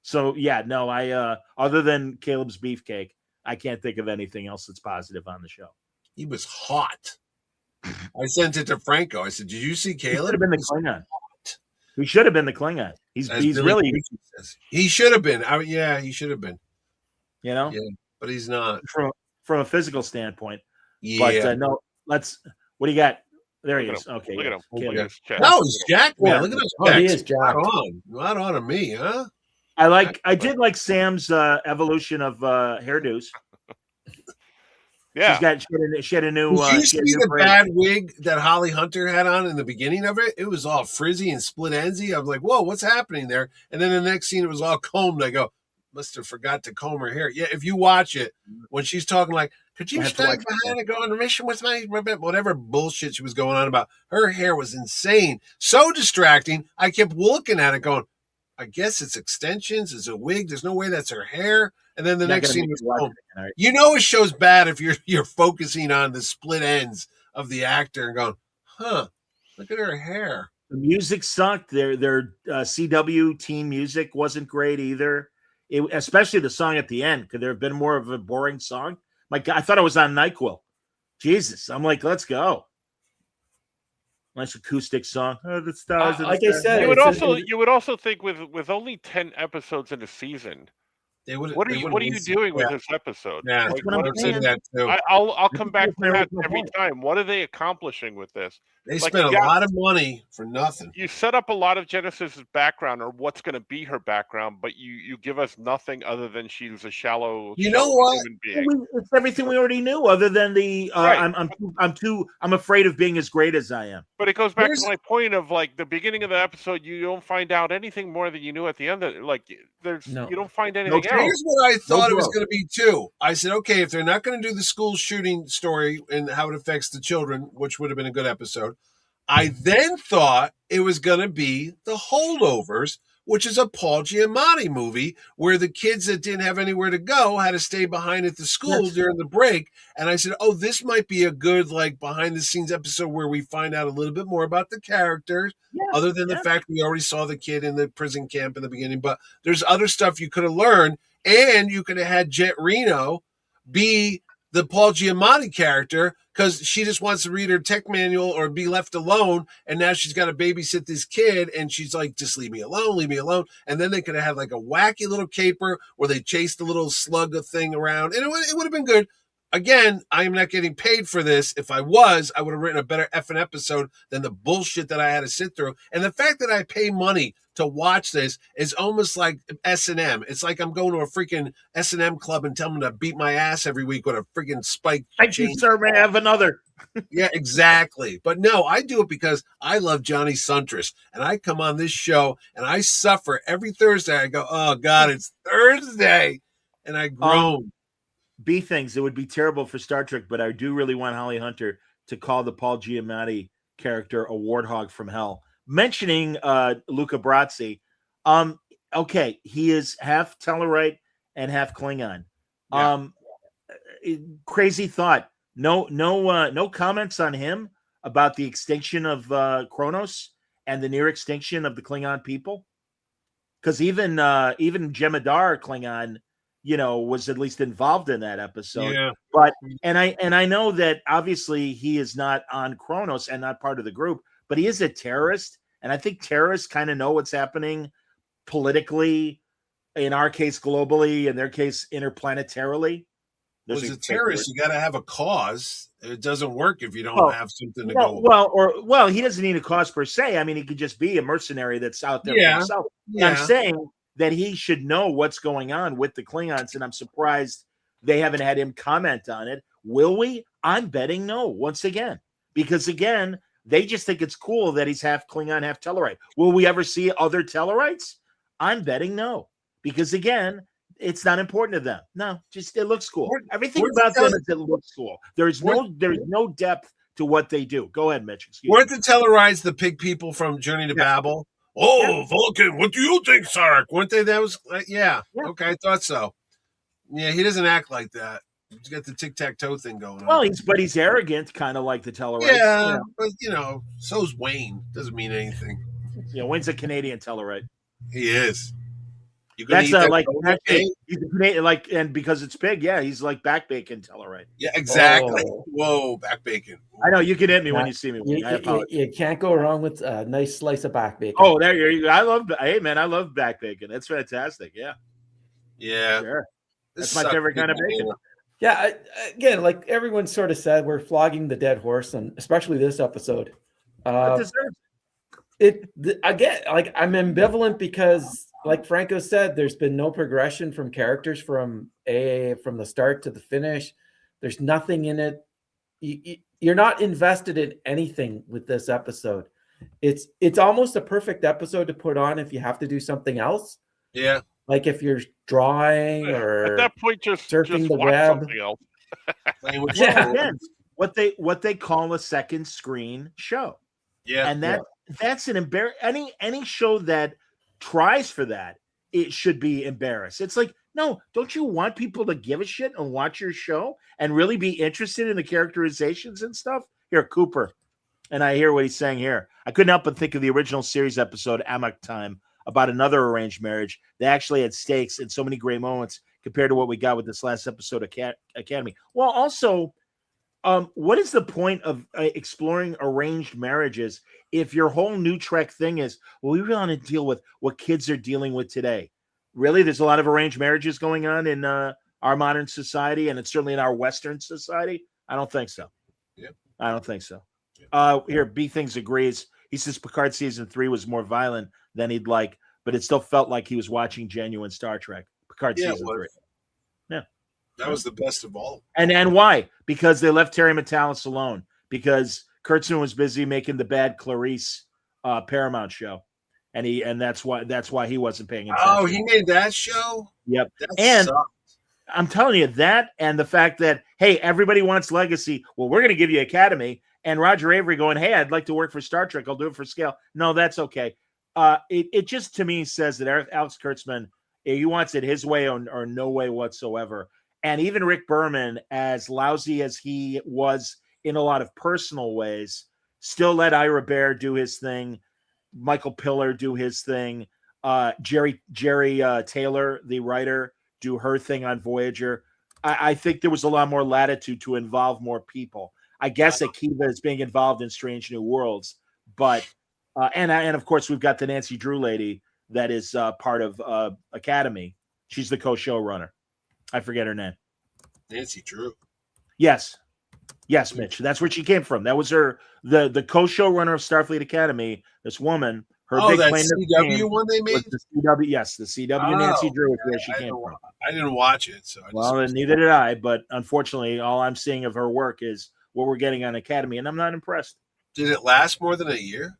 So yeah, no, I other than Caleb's beefcake, I can't think of anything else that's positive on the show. He was hot. I sent it to Franco. I said, "Did you see Caleb?" He should have been the Klingon. He should have been the Klingon. He's really. He should have been. He should have been. You know. Yeah, but he's not from a physical standpoint. Yeah. But no, let's. What do you got? There he is. Okay. Look at him. No, he's jacked, man. Look at his jacked. He is jacked. Not on to me, huh? I did like Sam's evolution of hairdos. Yeah, she had a new. Did you see the bad wig that Holly Hunter had on in the beginning of it? It was all frizzy and split endsy. I was like, "Whoa, what's happening there?" And then the next scene, it was all combed. I go, "Must have forgot to comb her hair." Yeah, if you watch it, when she's talking like, "Could you stand behind and go on a mission with my whatever bullshit she was going on about?" Her hair was insane, so distracting. I kept looking at it, going, "I guess it's extensions. It's a wig. There's no way that's her hair." And then the next scene was home. You know, it shows bad if you're focusing on the split ends of the actor and going, "Huh, look at her hair." The music sucked. Their CW team music wasn't great either. Especially the song at the end. Could there have been more of a boring song? Like I thought I was on NyQuil. Jesus, I'm like, let's go. Nice acoustic song. Oh, the stars. Like I said, you would also think with only 10 episodes in a season. What are you doing with this episode? Yeah, like, that too. I'll come back to that every time. What are they accomplishing with this? They spent a lot of money for nothing. You set up a lot of Genesis's background or what's going to be her background, but you give us nothing other than she's a shallow. You know what? Human being. It's everything we already knew, other than the I'm afraid of being as great as I am. But it goes back to my point of like the beginning of the episode. You don't find out anything more than you knew at the end. You don't find anything else. Here's what I thought it was going to be too. I said, okay, if they're not going to do the school shooting story and how it affects the children, which would have been a good episode, I then thought it was going to be The Holdovers, which is a Paul Giamatti movie where the kids that didn't have anywhere to go had to stay behind at the school during the break. And I said, oh, this might be a good like behind the scenes episode where we find out a little bit more about the characters, other than the fact we already saw the kid in the prison camp in the beginning. But there's other stuff you could have learned, and you could have had Jet Reno be the Paul Giamatti character because she just wants to read her tech manual or be left alone. And now she's got to babysit this kid. And she's like, just leave me alone. And then they could have had like a wacky little caper where they chased the little slug thing around. And it would have been good. Again, I am not getting paid for this. If I was, I would have written a better effing episode than the bullshit that I had to sit through. And the fact that I pay money to watch this is almost like S&M. It's like I'm going to a freaking S&M club and telling them to beat my ass every week with a freaking spike. Thank you, sir. May I have another? Yeah, exactly. But no, I do it because I love Johnny Suntress. And I come on this show and I suffer every Thursday. I go, oh, God, it's Thursday. And I groan. B things. It would be terrible for Star Trek, but I do really want Holly Hunter to call the Paul Giamatti character a warthog from hell. Mentioning Luca Brasi, okay, he is half Tellarite and half Klingon. Yeah. Crazy thought. No comments on him about the extinction of Kronos and the near extinction of the Klingon people, because even Jemadar Klingon, was at least involved in that episode. Yeah. But and I know that obviously he is not on Kronos and not part of the group, but he is a terrorist, and I think terrorists kind of know what's happening politically, in our case globally, in their case interplanetarily. As a terrorist, you got to have a cause. It doesn't work if you don't have something to go. Well, he doesn't need a cause per se. I mean, he could just be a mercenary that's out there for himself. Yeah. I'm saying that he should know what's going on with the Klingons, and I'm surprised they haven't had him comment on it. Will we? I'm betting no, once again. Because, again, they just think it's cool that he's half Klingon, half Tellarite. Will we ever see other Tellarites? I'm betting no. Because, again, it's not important to them. No, just it looks cool. Everything about them is it looks cool. There's no depth to what they do. Go ahead, Mitch. Weren't the Tellarites the pig people from Journey to Babel? Oh, Vulcan, what do you think, Sarek? Weren't they? That was yeah. Okay, I thought so. Yeah, he doesn't act like that. He's got the tic-tac-toe thing going on. Well, he's arrogant, kind of like the Tellarites. Yeah, but so's Wayne. Doesn't mean anything. Wayne's a Canadian Tellarite. He is. That's like he's a Canadian, like, and because it's pig, he's like back bacon Tellarite. Yeah, exactly. Oh. Whoa, back bacon. I know you can hit me when you see me. You can't go wrong with a nice slice of back bacon. Oh, there you go. I love back bacon. That's fantastic. Yeah. Sure. That's my favorite kind of bacon. Yeah, again, like everyone sort of said, we're flogging the dead horse, and especially this episode. Again, like I'm ambivalent because, like Franco said, there's been no progression from characters from the start to the finish. There's nothing in it. You're not invested in anything with this episode. It's almost a perfect episode to put on if you have to do something else. Yeah. Like if you're drawing or at that point, just surfing the web. Again, what they call a second screen show. Yeah, and that's an any show that tries for that, it should be embarrassed. It's like, no, don't you want people to give a shit and watch your show and really be interested in the characterizations and stuff? Here, Cooper, and I hear what he's saying here. I couldn't help but think of the original series episode Amok Time, about another arranged marriage. They actually had stakes and so many great moments compared to what we got with this last episode of Academy. Well, also, what is the point of exploring arranged marriages if your whole new Trek thing is, well, we really want to deal with what kids are dealing with today? Really? There's a lot of arranged marriages going on in our modern society, and it's certainly in our Western society? I don't think so. Yeah. I don't think so. Here, B Things agrees. He says Picard season 3 was more violent than he'd like, but it still felt like he was watching genuine Star Trek. Picard season 3. Yeah. That was the best of all. And why? Because they left Terry Metalis alone. Because Kurtzman was busy making the bad Clarice Paramount show. And that's why he wasn't paying attention. Oh, he made that show? Yep. That sucked. I'm telling you that, and the fact that, hey, everybody wants Legacy. Well, we're going to give you Academy. And Roger Avery going, hey, I'd like to work for Star Trek. I'll do it for scale. No, that's okay. It just, to me, says that Alex Kurtzman, he wants it his way or no way whatsoever. And even Rick Berman, as lousy as he was in a lot of personal ways, still let Ira Bear do his thing, Michael Piller do his thing, Jerry Taylor, the writer, do her thing on Voyager. I think there was a lot more latitude to involve more people. I guess Akiva is being involved in Strange New Worlds, but and of course we've got the Nancy Drew lady that is part of Academy. She's the co-showrunner. I forget her name. Nancy Drew. Yes, Mitch. That's where she came from. That was the co-showrunner of Starfleet Academy. This woman. Her big that claim CW one they made. The CW, yes, the CW Nancy Drew is where she came from. I didn't watch it, so neither did I. But unfortunately, all I'm seeing of her work is what we're getting on Academy, and I'm not impressed. Did it last more than a year?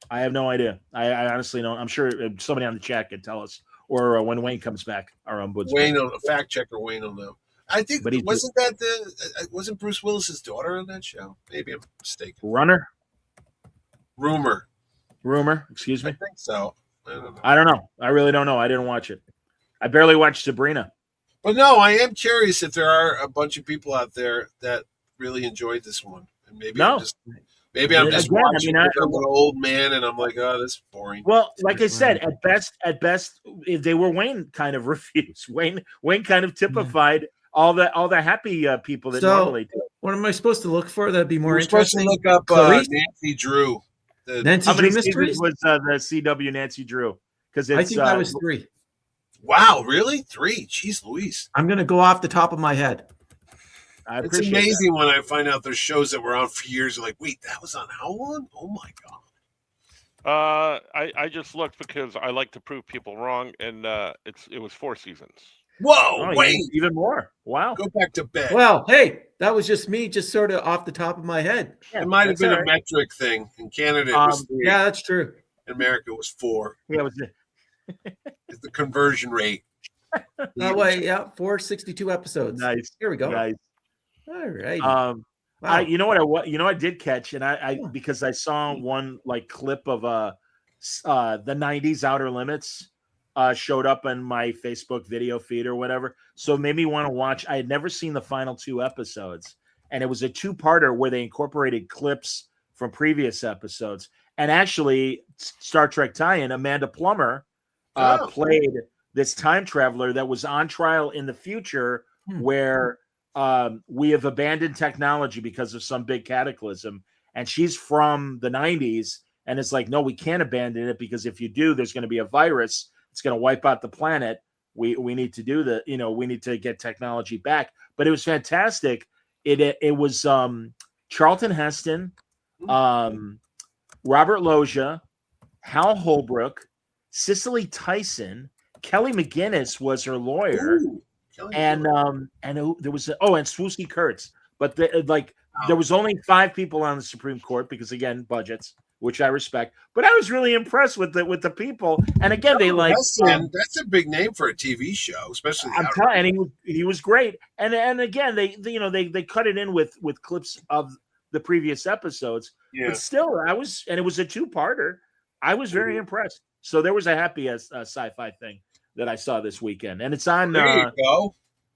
I have no idea. I honestly don't. I'm sure somebody on the chat could tell us, or when Wayne comes back, our ombudsman. Wayne, a fact checker, Wayne will know. I think, but wasn't Bruce Willis's daughter on that show? Maybe I'm mistaken. Rumor. Excuse me. I think so. I don't know. I really don't know. I didn't watch it. I barely watched Sabrina. But no, I am curious if there are a bunch of people out there that really enjoyed this one, and maybe I'm just watching. I'm an old man, and I'm like, oh, this is boring. Well, like I said, at best, if they were Wayne kind of refused. Wayne kind of typified all the happy people that normally do. What am I supposed to look for? That'd be more interesting. Supposed to look up Nancy Drew. How many seasons was the CW Nancy Drew? Because I think that was 3. Wow, really? 3? Jeez Louise. I'm going to go off the top of my head. It's amazing when I find out there's shows that were on for years. Like, wait, that was on how long? Oh my god. I just looked because I like to prove people wrong, and it was 4 seasons. Whoa, wait, even more. Wow. Go back to bed. Well, hey, that was just me, just sort of off the top of my head. Yeah, it might have been a metric thing. In Canada, it was 3. Yeah, that's true. In America, it was 4. Yeah, it was it's the conversion rate. That way, 462 episodes. Nice. Here we go. Nice. All right. Wow. You know what I did catch, and I because I saw one like clip of the '90s Outer Limits showed up in my Facebook video feed or whatever, so it made me want to watch. I had never seen the final 2 episodes, and it was a 2-parter where they incorporated clips from previous episodes. And actually, Star Trek tie-in, Amanda Plummer played this time traveler that was on trial in the future where we have abandoned technology because of some big cataclysm. And she's from the 90s. And it's like, no, we can't abandon it, because if you do, there's going to be a virus. It's going to wipe out the planet. We need to do we need to get technology back. But it was fantastic. It was Charlton Heston, Robert Loggia, Hal Holbrook, Cicely Tyson, Kelly McGinnis was her lawyer, and there was and Swoosie Kurtz. But there was only 5 people on the Supreme Court because, again, budgets, which I respect. But I was really impressed with the people. And again, that's a big name for a TV show, especially. And he was great. And again, they cut it in with clips of the previous episodes. Yeah. But still, it was a 2-parter. I was very impressed. So there was a happy sci-fi thing that I saw this weekend, and it's on. There you go.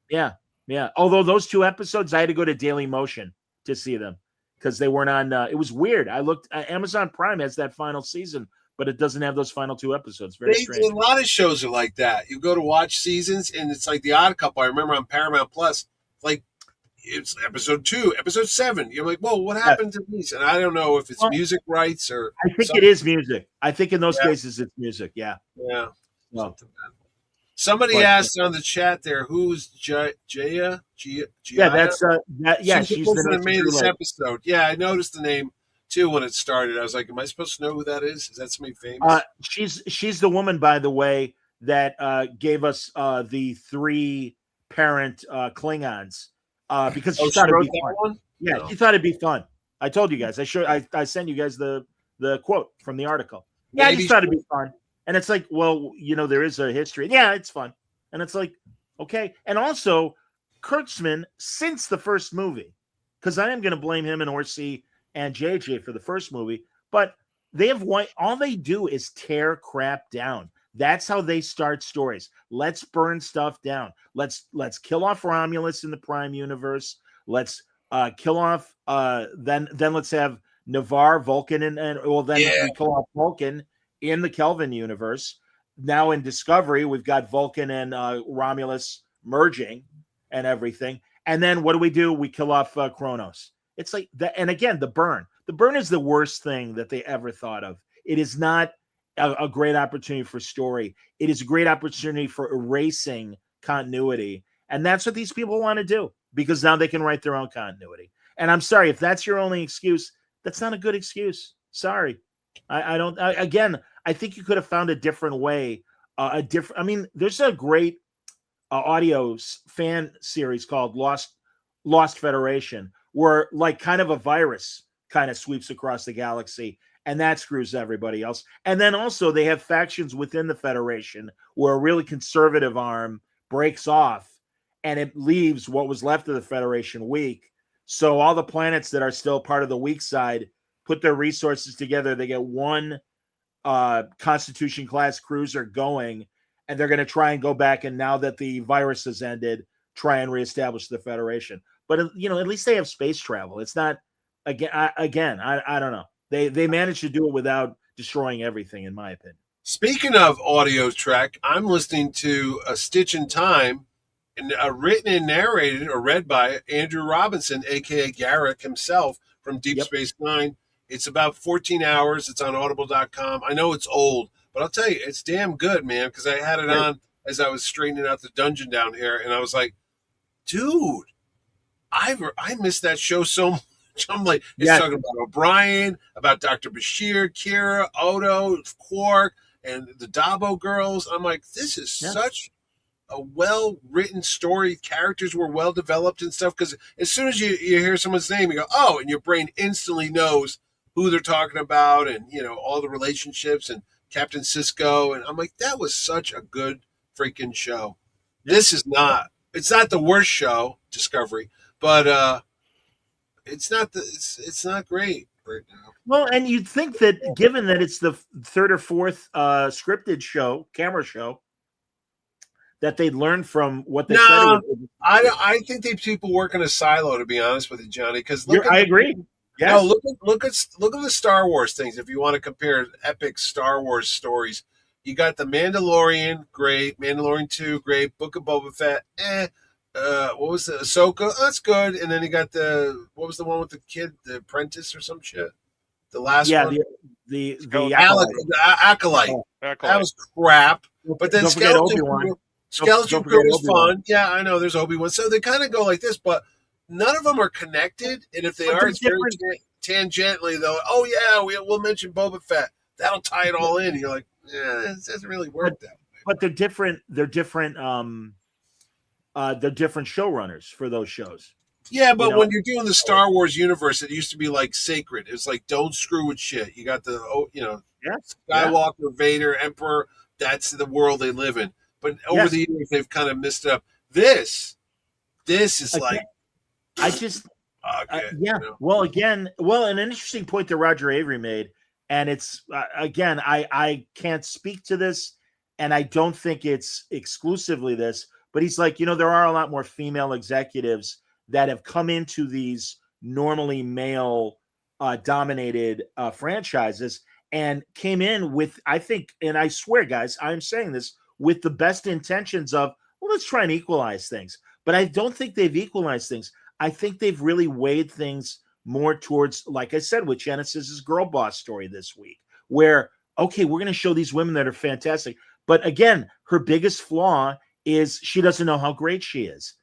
Yeah. Although those 2 episodes, I had to go to Daily Motion to see them because they weren't on. It was weird. I looked. Amazon Prime has that final season, but it doesn't have those final 2 episodes. Very strange. A lot of shows are like that. You go to watch seasons, and it's like The Odd Couple. I remember on Paramount Plus, like it's episode 2, episode 7. You're like, whoa, what happened to these? And I don't know if it's music rights or. I think it is music. I think in those cases it's music. Yeah. Yeah. Well, somebody asked on the chat there, who's Jaya? Yeah, that's she's the that made this episode. Yeah, I noticed the name too when it started. I was like, am I supposed to know who that is? Is that somebody famous? She's the woman, by the way, that gave us the 3 parent Klingons because she thought it'd be fun. Yeah, no. She thought it'd be fun. I told you guys. I sent you guys the quote from the article. Yeah, I just thought it'd be fun. And it's like, well, there is a history. Yeah, it's fun. And it's like, okay. And also, Kurtzman, since the first movie, because I am going to blame him and Orsi and JJ for the first movie, but all they do is tear crap down. That's how they start stories. Let's burn stuff down. Let's kill off Romulus in the Prime universe. Let's kill off. Then let's have Navarre, Vulcan, we kill off Vulcan in the Kelvin universe. Now in Discovery, we've got Vulcan and Romulus merging and everything. And then what do? We kill off Kronos. It's like that. And again, the burn. The burn is the worst thing that they ever thought of. It is not a great opportunity for story. It is a great opportunity for erasing continuity. And that's what these people want to do, because now they can write their own continuity. And I'm sorry, if that's your only excuse, that's not a good excuse. Sorry. I think you could have found a different way. There's a great audio fan series called Lost Federation, where like kind of a virus kind of sweeps across the galaxy, and that screws everybody else. And then also they have factions within the Federation where a really conservative arm breaks off, and it leaves what was left of the Federation weak. So all the planets that are still part of the weak side put their resources together. They get one Constitution class cruiser going, and they're going to try and go back, and now that the virus has ended, try and reestablish the Federation. But at least they have space travel. It's not I don't know. They managed to do it without destroying everything, in my opinion. Speaking of audio track, I'm listening to A Stitch in Time, and written and narrated or read by Andrew Robinson, aka Garrick himself from Deep Space Nine. It's about 14 hours. It's on audible.com. I know it's old, but I'll tell you, it's damn good, man, because I had it on as I was straightening out the dungeon down here, and I was like, dude, I missed that show so much. I'm like, it's talking about O'Brien, about Dr. Bashir, Kira, Odo, Quark, and the Dabo girls. I'm like, this is such a well-written story. Characters were well-developed and stuff, because as soon as you hear someone's name, you go, oh, and your brain instantly knows who they're talking about, and all the relationships and Captain Sisko, and I'm like, that was such a good freaking show. This is not. It's not the worst show, Discovery, but it's not it's not great right now. Well, and you'd think that given that it's the third or fourth scripted show, camera show, that they'd learn from what they started with. I think they people work in a silo, to be honest with you, Johnny. Because I agree. Yes. No, look at the Star Wars things. If you want to compare epic Star Wars stories, you got the Mandalorian, great. Mandalorian 2, great. Book of Boba Fett, what was the Ahsoka? Oh, that's good. And then you got what was the one with the kid, the apprentice or some shit? The last one, the Acolyte. That was crap. But then Skeleton Crew was fun. Yeah, I know. There's Obi-Wan. So they kind of go like this, but none of them are connected. And if they are, it's very tangentially. Though, oh yeah, we'll mention Boba Fett. That'll tie it all in. And you're like, it doesn't really work that way. But they're different. They're different showrunners for those shows. Yeah, but when you're doing the Star Wars universe, it used to be like sacred. It's like don't screw with shit. You got the Skywalker, Vader, Emperor. That's the world they live in. But over the years, they've kind of messed up. This is like. I just. Well, an interesting point that Roger Avery made, and it's again, I can't speak to this, and I don't think it's exclusively this, but he's like, there are a lot more female executives that have come into these normally male dominated franchises and came in with, I think, and I swear, guys, I'm saying this with the best intentions of, well, let's try and equalize things. But I don't think they've equalized things. I think they've really weighed things more towards, like I said, with Genesis's girl boss story this week, where, okay, we're going to show these women that are fantastic. But again, her biggest flaw is she doesn't know how great she is.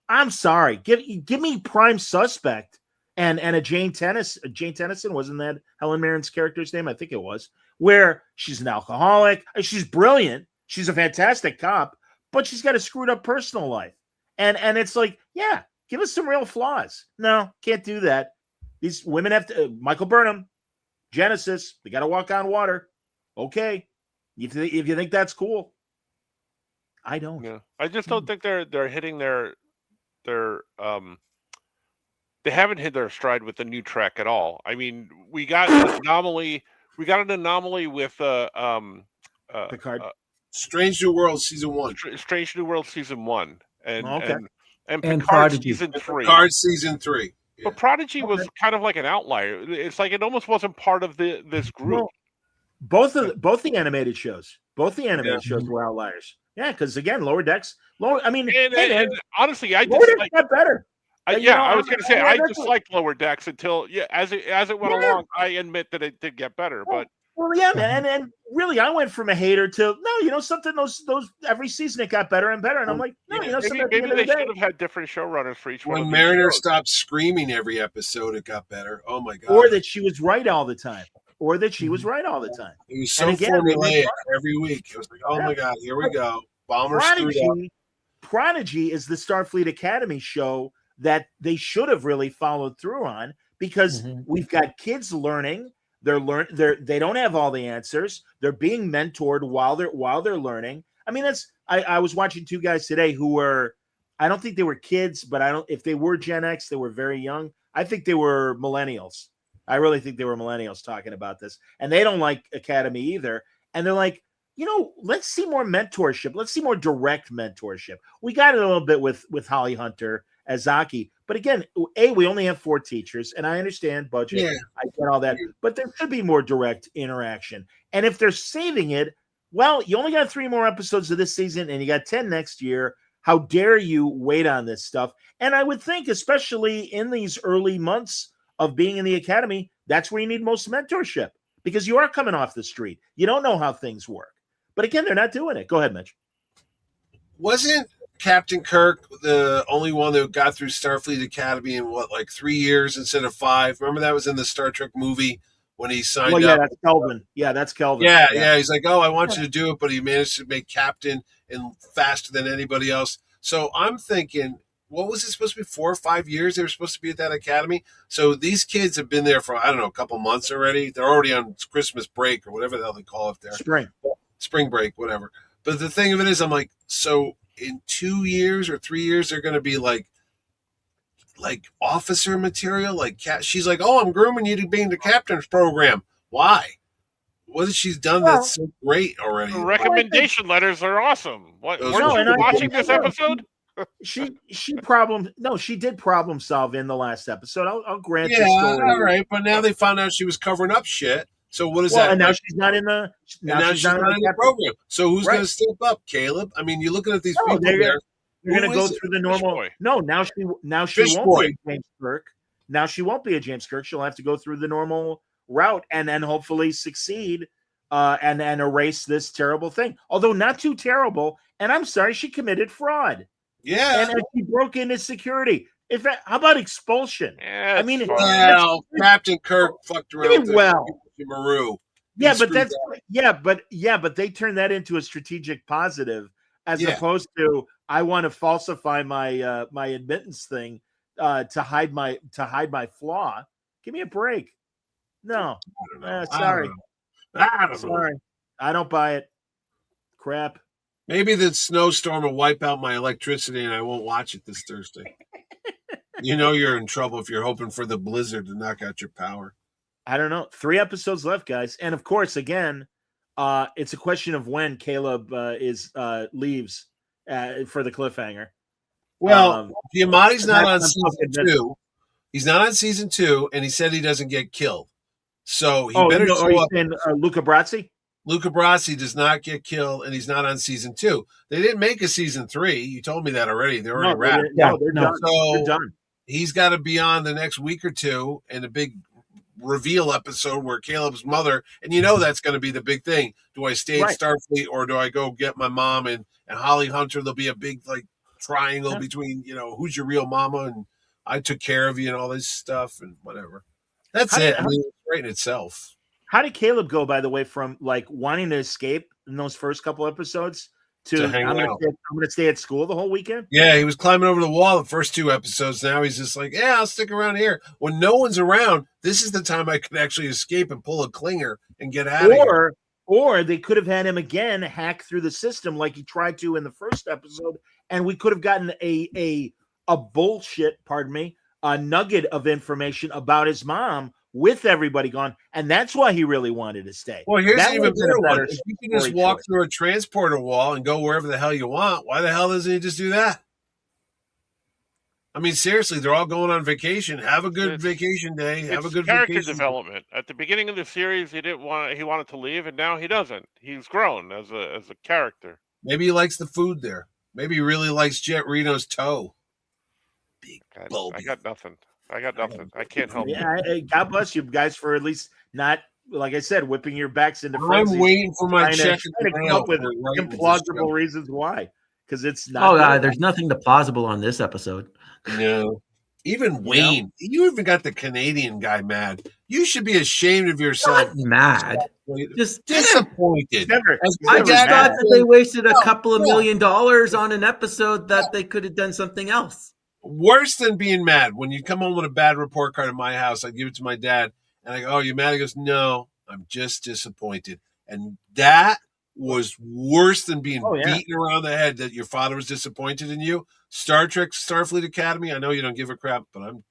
I'm sorry. Give me Prime Suspect and a Jane Tennyson, wasn't that Helen Mirren's character's name? I think it was, where she's an alcoholic. She's brilliant. She's a fantastic cop, but she's got a screwed up personal life. And it's like, yeah, give us some real flaws. No, can't do that. These women have to, Michael Burnham, Genesis, they got to walk on water. Okay. If you think that's cool. I don't. Yeah. I just don't think they're hitting their they haven't hit their stride with the new Trek at all. I mean, we got an anomaly with Picard. Strange New World season 1. Strange New World season 1 and Picard Prodigy. season 3. Picard season 3. Yeah. But Prodigy was kind of like an outlier. It's like it almost wasn't part of this group. Well, both the animated shows. Both the animated shows were outliers. Yeah, because again, Lower Decks. And honestly, I Lower Decks got better. I was going to say I just liked Lower Decks until as it went along. I admit that it did get better, but man, and really, I went from a hater to something. Those every season it got better and better, and I'm like, no, maybe they should have had different showrunners for each one. When Mariner stopped screaming every episode, it got better. Oh my god! Or that she was right all the time. It was so formulaic every week. It was like, oh my god, here we go. Bomber Prodigy is the Starfleet Academy show that they should have really followed through on, because we've got kids learning. They don't have all the answers. They're being mentored while they're learning. I mean, I was watching two guys today who were, I don't think they were kids, but if they were Gen X, they were very young. I think they were millennials. I really think they were millennials talking about this, and they don't like Academy either. And they're like, let's see more mentorship. Let's see more direct mentorship. We got it a little bit with Holly Hunter as Zaki, but again, we only have 4 teachers, and I understand budget. Yeah. I get all that, but there should be more direct interaction. And if they're saving it, well, you only got 3 more episodes of this season, and you got 10 next year. How dare you wait on this stuff? And I would think, especially in these early months of being in the Academy, that's where you need most mentorship, because you are coming off the street. You don't know how things work. But again, they're not doing it. Go ahead, Mitch. Wasn't Captain Kirk the only one that got through Starfleet Academy in 3 years instead of 5? Remember that was in the Star Trek movie when he signed up? That's Kelvin. Yeah, that's Kelvin. Yeah. He's like, oh, I want you to do it, but he managed to make captain and faster than anybody else. So I'm thinking, what was it supposed to be, 4 or 5 years they were supposed to be at that academy? So these kids have been there for, I don't know, a couple months already. They're already on Christmas break or whatever the hell they call it there. Spring break, whatever. But the thing of it is, I'm like, so in 2 years or 3 years, they're going to be like like officer material. Like she's like, oh, I'm grooming you to be in the captain's program. Why? What has she done that's so great already? The recommendation letters are awesome. What? Those Weren't were you cool. watching this episode? she did problem solve in the last episode. I'll grant the Yeah, story. all right, but now they found out she was covering up shit. So what is Well, that? and now like? she's not in the. Now she's not in the program. So who's going to step up, Caleb? I mean, you're looking at these people there. You're going to go through the normal. No, now she won't be a James Kirk. Now she won't be a James Kirk. She'll have to go through the normal route and then hopefully succeed and erase this terrible thing. Although not too terrible. And I'm sorry, she committed fraud. Yeah, and she broke into security. How about expulsion? Yeah, I mean, well, Captain Kirk fucked around. Maru. Yeah, but they turned that into a strategic positive as opposed to I want to falsify my my admittance thing to hide my flaw. Give me a break. No, sorry. I don't know. I don't buy it. Crap. Maybe the snowstorm will wipe out my electricity and I won't watch it this Thursday. You know you're in trouble if you're hoping for the blizzard to knock out your power. I don't know. 3 episodes left, guys. And of course, again, it's a question of when Caleb leaves for the cliffhanger. Well, Giamatti's not on season 2. He's not on season 2, and he said he doesn't get killed. So he better show up. Luca Brasi? Luca Brasi does not get killed, and he's not on season 2. They didn't make a season 3. You told me that already. They're already wrapped. They're done. So they're done. He's got to be on the next week or two in a big reveal episode where Caleb's mother, and you know that's going to be the big thing. Do I stay at Starfleet or do I go get my mom and Holly Hunter? There'll be a big triangle between, who's your real mama and I took care of you and all this stuff and whatever. That's it. I mean, it's right in itself. How did Caleb go, by the way, from wanting to escape in those first couple episodes to I'm going to stay at school the whole weekend? Yeah, he was climbing over the wall the first 2 episodes. Now he's just like, yeah, I'll stick around here. When no one's around, this is the time I could actually escape and pull a clinger and get out of here. Or they could have had him again hack through the system like he tried to in the first episode, and we could have gotten a bullshit, a nugget of information about his mom with everybody gone, and that's why he really wanted to stay. Well, here's an even better one. If you can just walk through a transporter wall and go wherever the hell you want, why the hell doesn't he just do that? I mean, seriously, they're all going on vacation. Have a good vacation day. Have a good character vacation development. At the beginning of the series, he wanted to leave, and now he doesn't. He's grown as a character. Maybe he likes the food there. Maybe he really likes Jet Reno's toe. Big bulb. I got nothing. I can't help it. God bless you guys for at least not, like I said, whipping your backs into frenzy. I'm waiting for my check to come up with implausible reasons why. Because it's not. There's nothing to plausible on this episode. No. Even Wayne, you even got the Canadian guy mad. You should be ashamed of yourself. Not mad. Just disappointed. I just thought that they wasted a couple of $1 million on an episode that they could have done something else. Worse than being mad. When you come home with a bad report card in my house, I give it to my dad, and I go, "Oh, you mad?" He goes, "No, I'm just disappointed." And that was worse than being beaten around the head that your father was disappointed in you. Star Trek, Starfleet Academy. I know you don't give a crap, but I'm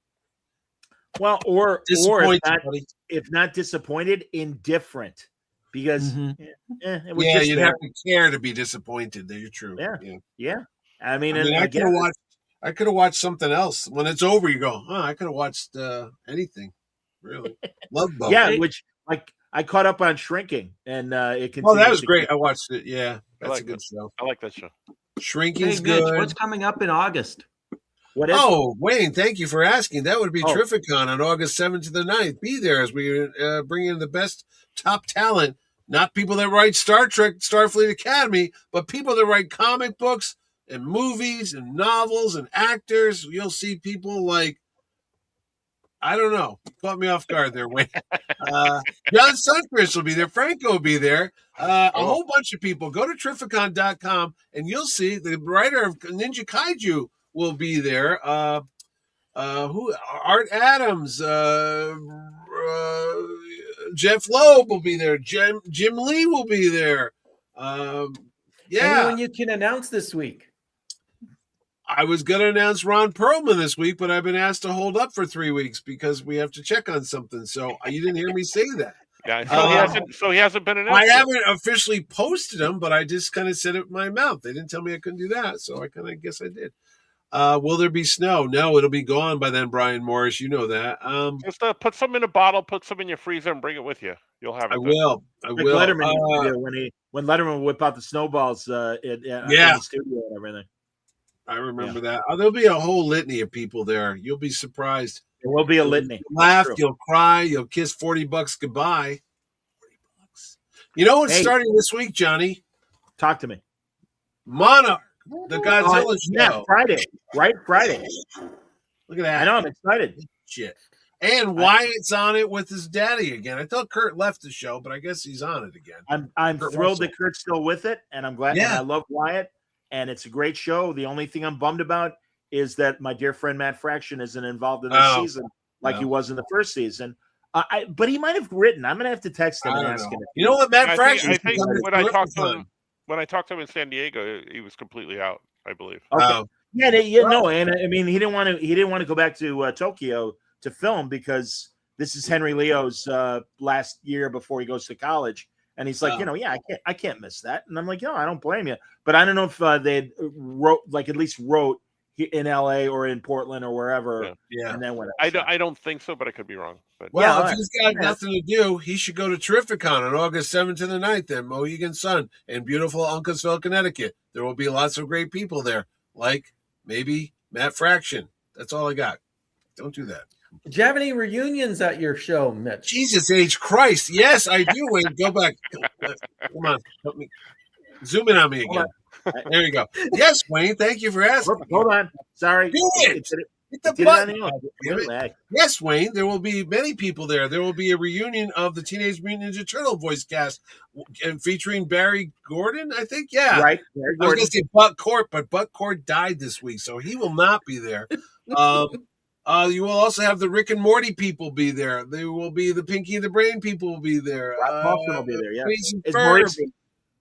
disappointed, if not disappointed, indifferent. Because you'd have to care to be disappointed. That you're true. Yeah. I mean I could have watched something else. When it's over, you go, I could have watched anything. Really, Love Boat. Yeah, which I caught up on Shrinking, and it continues. Oh, that was great. I watched it. Yeah, that's a good show. I like that show. Shrinking's good. Mitch, what's coming up in August? What is Wayne, thank you for asking. That would be Terrificon on August 7th to the 9th. Be there as we bring in the best top talent, not people that write Star Trek, Starfleet Academy, but people that write comic books and movies and novels and actors. You'll see people like, I don't know, caught me off guard there, Wayne. John Sunquist will be there. Franco will be there. A whole bunch of people. Go to Terrificon.com and you'll see the writer of Ninja Kaiju will be there. Art Adams, Jeff Loeb will be there. Jim Lee will be there. Anyone you can announce this week? I was going to announce Ron Perlman this week, but I've been asked to hold up for 3 weeks because we have to check on something. So you didn't hear me say that. Yeah, so he hasn't been announced. I haven't officially posted him, but I just kind of said it with my mouth. They didn't tell me I couldn't do that, so I kind of guess I did. Will there be snow? No, it'll be gone by then, Brian Morris. You know that. Just put some in a bottle, put some in your freezer, and bring it with you. You'll have it. I will. Like Letterman used to do when Letterman would whip out the snowballs in the studio and everything. I remember that. There'll be a whole litany of people there. You'll be surprised. There will be a litany. You'll laugh, you'll cry, you'll kiss $40 goodbye. $40. You know what's starting this week, Johnny? Talk to me. Monarch, the Godzilla show. Yeah, Friday. Right? Friday. Look at that. I know, I'm excited. Shit. And Wyatt's on it with his daddy again. I thought Kurt left the show, but I guess he's on it again. I'm thrilled that Kurt's still with it, and I'm glad. Yeah. And I love Wyatt, and it's a great show. The only thing I'm bummed about is that my dear friend Matt Fraction isn't involved in this season like he was in the first season. But he might have written. I'm going to have to text him and ask him. You know what, Matt Fraction? I think when I talked to him in San Diego, he was completely out, I believe. Okay. No, and I mean he didn't want to go back to Tokyo to film because this is Henry Leo's last year before he goes to college, and he's like, I can't miss that, and I'm like, I don't blame you, but I don't know if they at least wrote in LA or in Portland or wherever. Yeah. And then went. I don't think so, but I could be wrong. But if he's got nothing to do, he should go to Terrificon on August 7th to the 9th in Mohegan Sun in beautiful Uncasville, Connecticut. There will be lots of great people there, like maybe Matt Fraction. That's all I got. Don't do that. Do you have any reunions at your show, Mitch? Jesus H. Christ. Yes, I do. Wait, go back. Come on. Help me. Zoom in on me again. There you go. Yes, Wayne. Thank you for asking. Hold on. Sorry. Do it. Hit the button. Yes, Wayne. There will be many people there. There will be a reunion of the Teenage Mutant Ninja Turtle voice cast and featuring Barry Gordon, I think. Yeah. Right. I was going to say Buck Court, but Buck Court died this week, so he will not be there. You will also have the Rick and Morty people be there. There will be the Pinky and the Brain people will be there. Rob Paulson will be there. Yeah.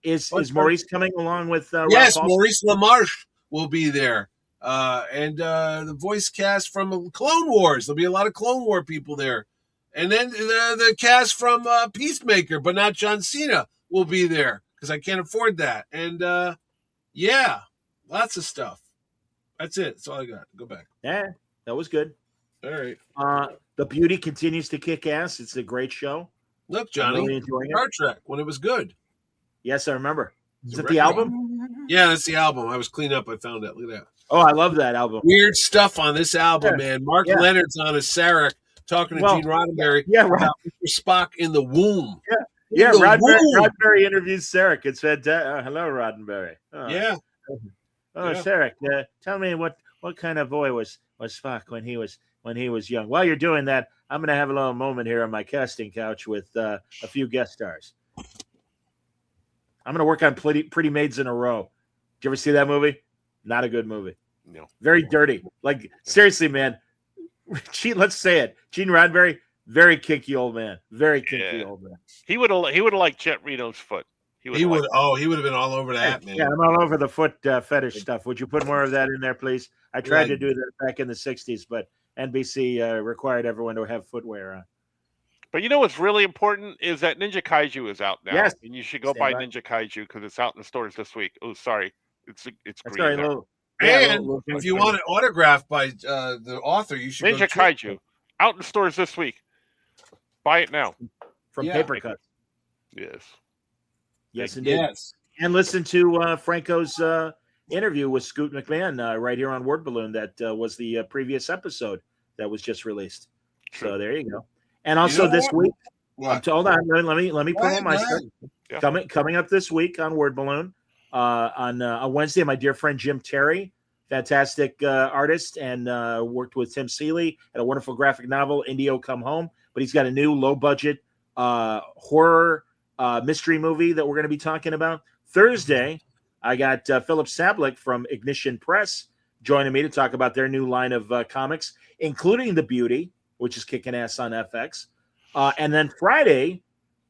Is Maurice coming along with? Yes, Maurice LaMarche will be there, and the voice cast from Clone Wars. There'll be a lot of Clone War people there, and then the cast from Peacemaker, but not John Cena, will be there because I can't afford that. And lots of stuff. That's it. That's all I got. Go back. Yeah. That was good. All right. The Beauty continues to kick ass. It's a great show. Look, Johnny, really enjoying Star Trek when it was good. Yes, I remember. Is it the album? Yeah, that's the album. I was cleaning up. I found it. Look at that. Oh, I love that album. Weird stuff on this album, man. Mark Leonard's on a Sarek talking to Gene Roddenberry about Mr. Spock in the womb. Yeah. Roddenberry interviews Sarek and said, "Hello, Roddenberry." Sarek, tell me what kind of boy was Spock when he was young. While you're doing that, I'm going to have a little moment here on my casting couch with a few guest stars. I'm going to work on Pretty Maids in a Row. Did you ever see that movie? Not a good movie. No. Very dirty. Like, seriously, man. Let's say it. Gene Roddenberry, very kinky old man. Very kinky old man. He would have liked Jet Reno's foot. He would have been all over that, man. Yeah, I'm all over the foot fetish stuff. Would you put more of that in there, please? I tried to do that back in the 60s, but NBC required everyone to have footwear on. But you know what's really important is that Ninja Kaiju is out now. Yes. And you should go buy Ninja Kaiju because it's out in the stores this week. Oh, sorry. It's green. If you want it autographed by the author, you should Ninja Kaiju. Out in stores this week. Buy it now. From Paper Cut. Yes. Yes, indeed. Yes. And listen to Franco's interview with Scoot McMahon right here on Word Balloon. That was the previous episode that was just released. True. So there you go. And also this week, hold on, let me put on my stuff. Yeah. Coming up this week on Word Balloon on Wednesday, my dear friend Jim Terry, fantastic artist, and worked with Tim Seeley at a wonderful graphic novel, Indio Come Home. But he's got a new low budget horror mystery movie that we're going to be talking about. Thursday, I got Philip Sablik from Ignition Press joining me to talk about their new line of comics, including The Beauty, which is kicking ass on FX. And then Friday,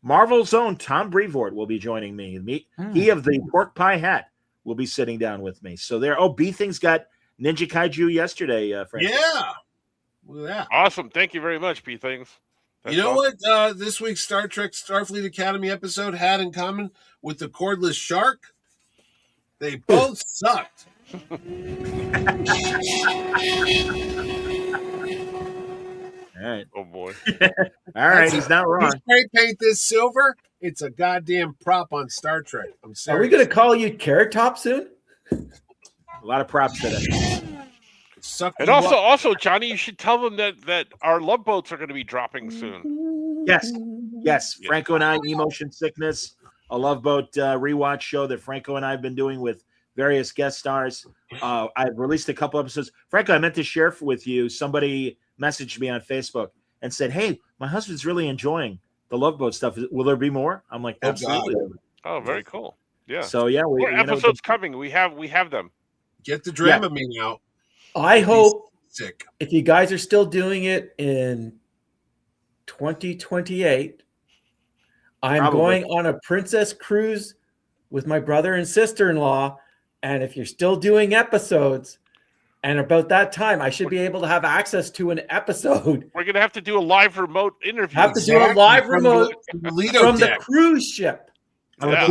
Marvel's own Tom Brevoort will be joining me. He of the Pork Pie Hat will be sitting down with me. So there. Oh, B-Thing's got Ninja Kaiju yesterday, Frank. Yeah. Look at that. Awesome. Thank you very much, P. Things. You know what this week's Star Trek Starfleet Academy episode had in common with the cordless shark? They both sucked. All right. Oh boy. All right, he's not wrong. Spray paint this silver. It's a goddamn prop on Star Trek. I'm serious. Are we going to call you Carrot Top soon? A lot of props today. And also, Johnny, you should tell them that our love boats are going to be dropping soon. Yes. Franco and I, Emotion Sickness, a Love Boat rewatch show that Franco and I have been doing with various guest stars. I've released a couple episodes. Franco, I meant to share with you. Somebody messaged me on Facebook and said, "Hey, my husband's really enjoying the Love Boat stuff. Will there be more?" I'm like, "Absolutely." Oh, very cool. Yeah. So yeah, more episodes coming. We have them. Get the Dramamine out. I hope sick. If you guys are still doing it in 2028, I'm going on a princess cruise with my brother and sister-in-law. And if you're still doing episodes, and about that time, I should be able to have access to an episode. We're going to have to do a live remote interview. Have to do a live remote from the cruise ship. Yeah.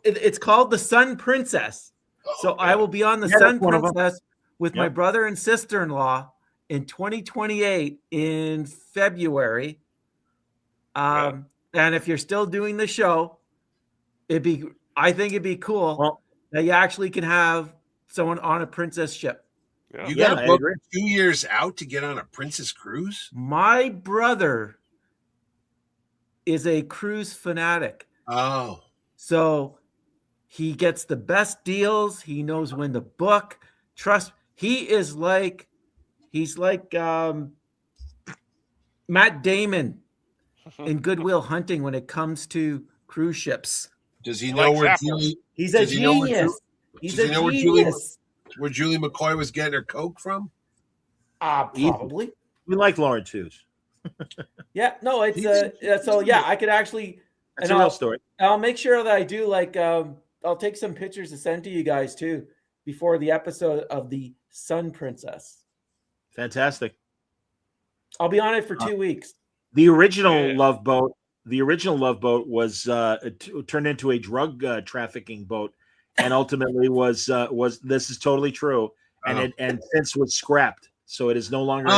It's called the Sun Princess. So I will be on the Sun Princess with my brother and sister-in-law in 2028 in February. And if you're still doing the show, I think it'd be cool that you actually can have someone on a princess ship. Yeah. You got to book 2 years out to get on a princess cruise? My brother is a cruise fanatic. Oh. So he gets the best deals. He knows when to book. He's like Matt Damon in Good Will Hunting when it comes to cruise ships. Does he know where Julie? He's a genius. He's a genius. Where Julie McCoy was getting her coke from? Probably. We like Lauren Tooze. Yeah, no, it's so yeah. I could actually. That's a real story. I'll make sure that I do I'll take some pictures to send to you guys too before the episode of the Sun Princess. Fantastic. I'll be on it for 2 weeks. The original Love Boat. The original Love Boat was turned into a drug trafficking boat, and ultimately was this is totally true, and since was scrapped, so it is no longer.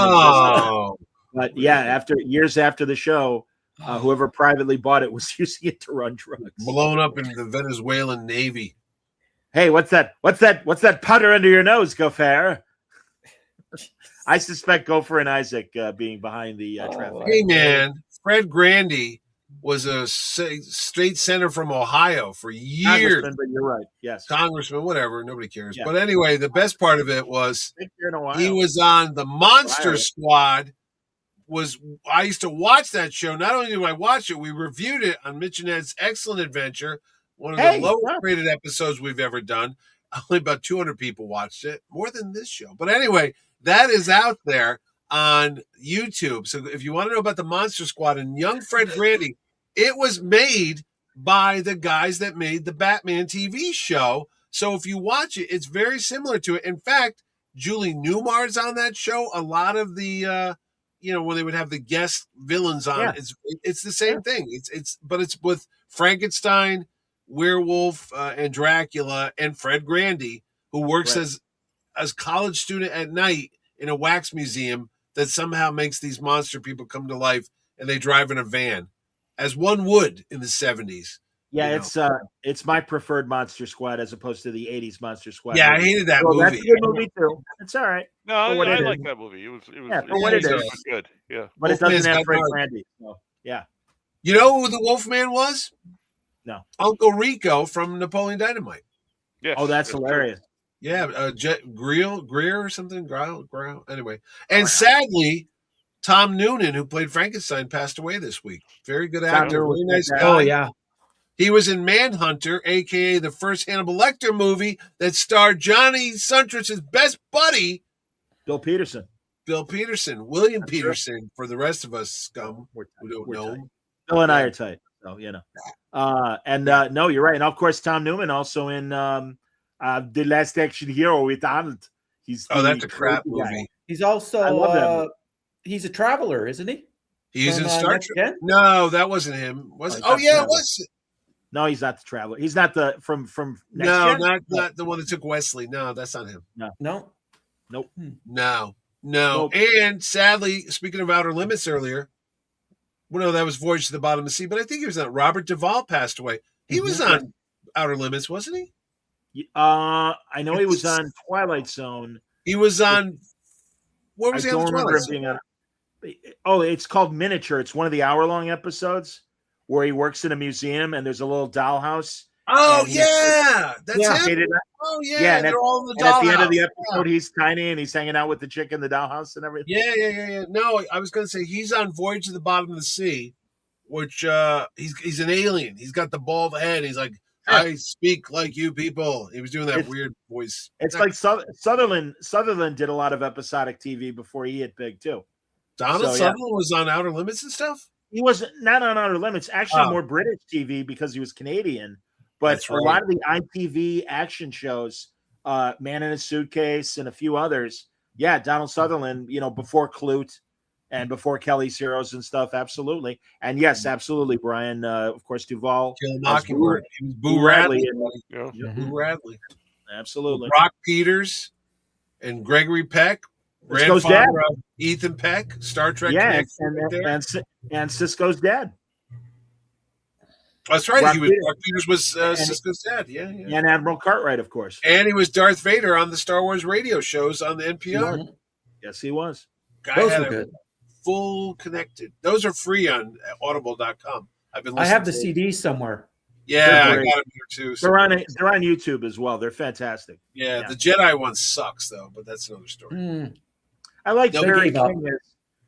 But yeah, years after the show, whoever privately bought it was using it to run drugs. Blown up in the Venezuelan Navy. Hey, what's that? What's that putter under your nose, Gopher? I suspect Gopher and Isaac being behind the traffic. Hey man, Fred Grandy was a state senator from Ohio for years. But you're right. Yes. Congressman, whatever. Nobody cares. Yeah. But anyway, the best part of it was he was on the Monster Squad. I used to watch that show. Not only did I watch it, we reviewed it on Mitch and Ed's Excellent Adventure, one of the lowest rated episodes we've ever done. Only about 200 people watched it, more than this show. But anyway, that is out there on YouTube. So if you want to know about the Monster Squad and young Fred Grandy, it was made by the guys that made the Batman TV show. So if you watch it, it's very similar to it. In fact, Julie Newmar's on that show. A lot of the, when they would have the guest villains on, it's the same thing. But it's with Frankenstein, Werewolf, and Dracula, and Fred Grandy, who works as college student at night in a wax museum that somehow makes these monster people come to life, and they drive in a van, as one would in the 70s. Yeah, it's my preferred Monster Squad as opposed to the 80s Monster Squad. Yeah, movie. I hated that movie. That's a good movie too. It's all right. No, I like that movie. It was good. Yeah, but it doesn't have Fred Grandy. So yeah. You know who the Wolfman was? No, Uncle Rico from Napoleon Dynamite. Yes. Oh, that's hilarious. Yeah, Greer or something. Growl. Anyway, and sadly, Tom Noonan, who played Frankenstein, passed away this week. Very good actor, really nice guy. Oh yeah. He was in Manhunter, a.k.a. the first Hannibal Lecter movie that starred Johnny Suntrich's best buddy, Bill Peterson. William Peterson, for the rest of us scum who don't know him. Bill and I are tight, so no, you're right. And of course, Tom Newman also in The Last Action Hero with Arnold. He's that's a crap movie. He's also he's a traveler, isn't he? He's From, in Star Next Trek. Gen? No, that wasn't him. Was it? Oh yeah, it was. No, he's not the traveler. He's not the from Next No, Gen? not the one that took Wesley. No, that's not him. No. Nope. No. Nope. And sadly, speaking of Outer Limits earlier, well, no, that was Voyage to the Bottom of the Sea, but I think he was on. Robert Duvall passed away. He was on Outer Limits, wasn't he? I know he was on Twilight Zone. He was on. Where was he on Twilight Zone? Being on. Oh, it's called Miniature. It's one of the hour-long episodes where he works in a museum and there's a little dollhouse. Oh yeah, that's him. Oh yeah, and they're all in the dollhouse. At the end of the dollhouse. episode, he's tiny and he's hanging out with the chick in the dollhouse and everything. Yeah. No, I was going to say he's on Voyage to the Bottom of the Sea, which he's an alien. He's got the bald head. He's like, I speak like you people. He was doing that weird voice. It's like Sutherland. Sutherland did a lot of episodic TV before he hit big too. Sutherland was on Outer Limits and stuff. He was not on Outer Limits. Actually, more British TV because he was Canadian. But a lot of the ITV action shows, Man in a Suitcase and a few others, Donald Sutherland, before Clute and before Kelly's Heroes and stuff, absolutely. And yes, absolutely, Brian. Of course, Duvall. Kill Mockingbird. He was Boo Radley. Boo Radley. Absolutely. Brock Peters and Gregory Peck. Grandfather of Ethan Peck, Star Trek. Yeah, and Cisco's dad. That's right. Brock Peters was Cisco's dad. Yeah. And Admiral Cartwright, of course. And he was Darth Vader on the Star Wars radio shows on the NPR. Mm-hmm. Yes, he was. Those were good. Full connected. Those are free on audible.com. I have the CD somewhere. Yeah, I got them here too. So. They're on YouTube as well. They're fantastic. Yeah, the Jedi one sucks though, but that's another story. I like Perry King.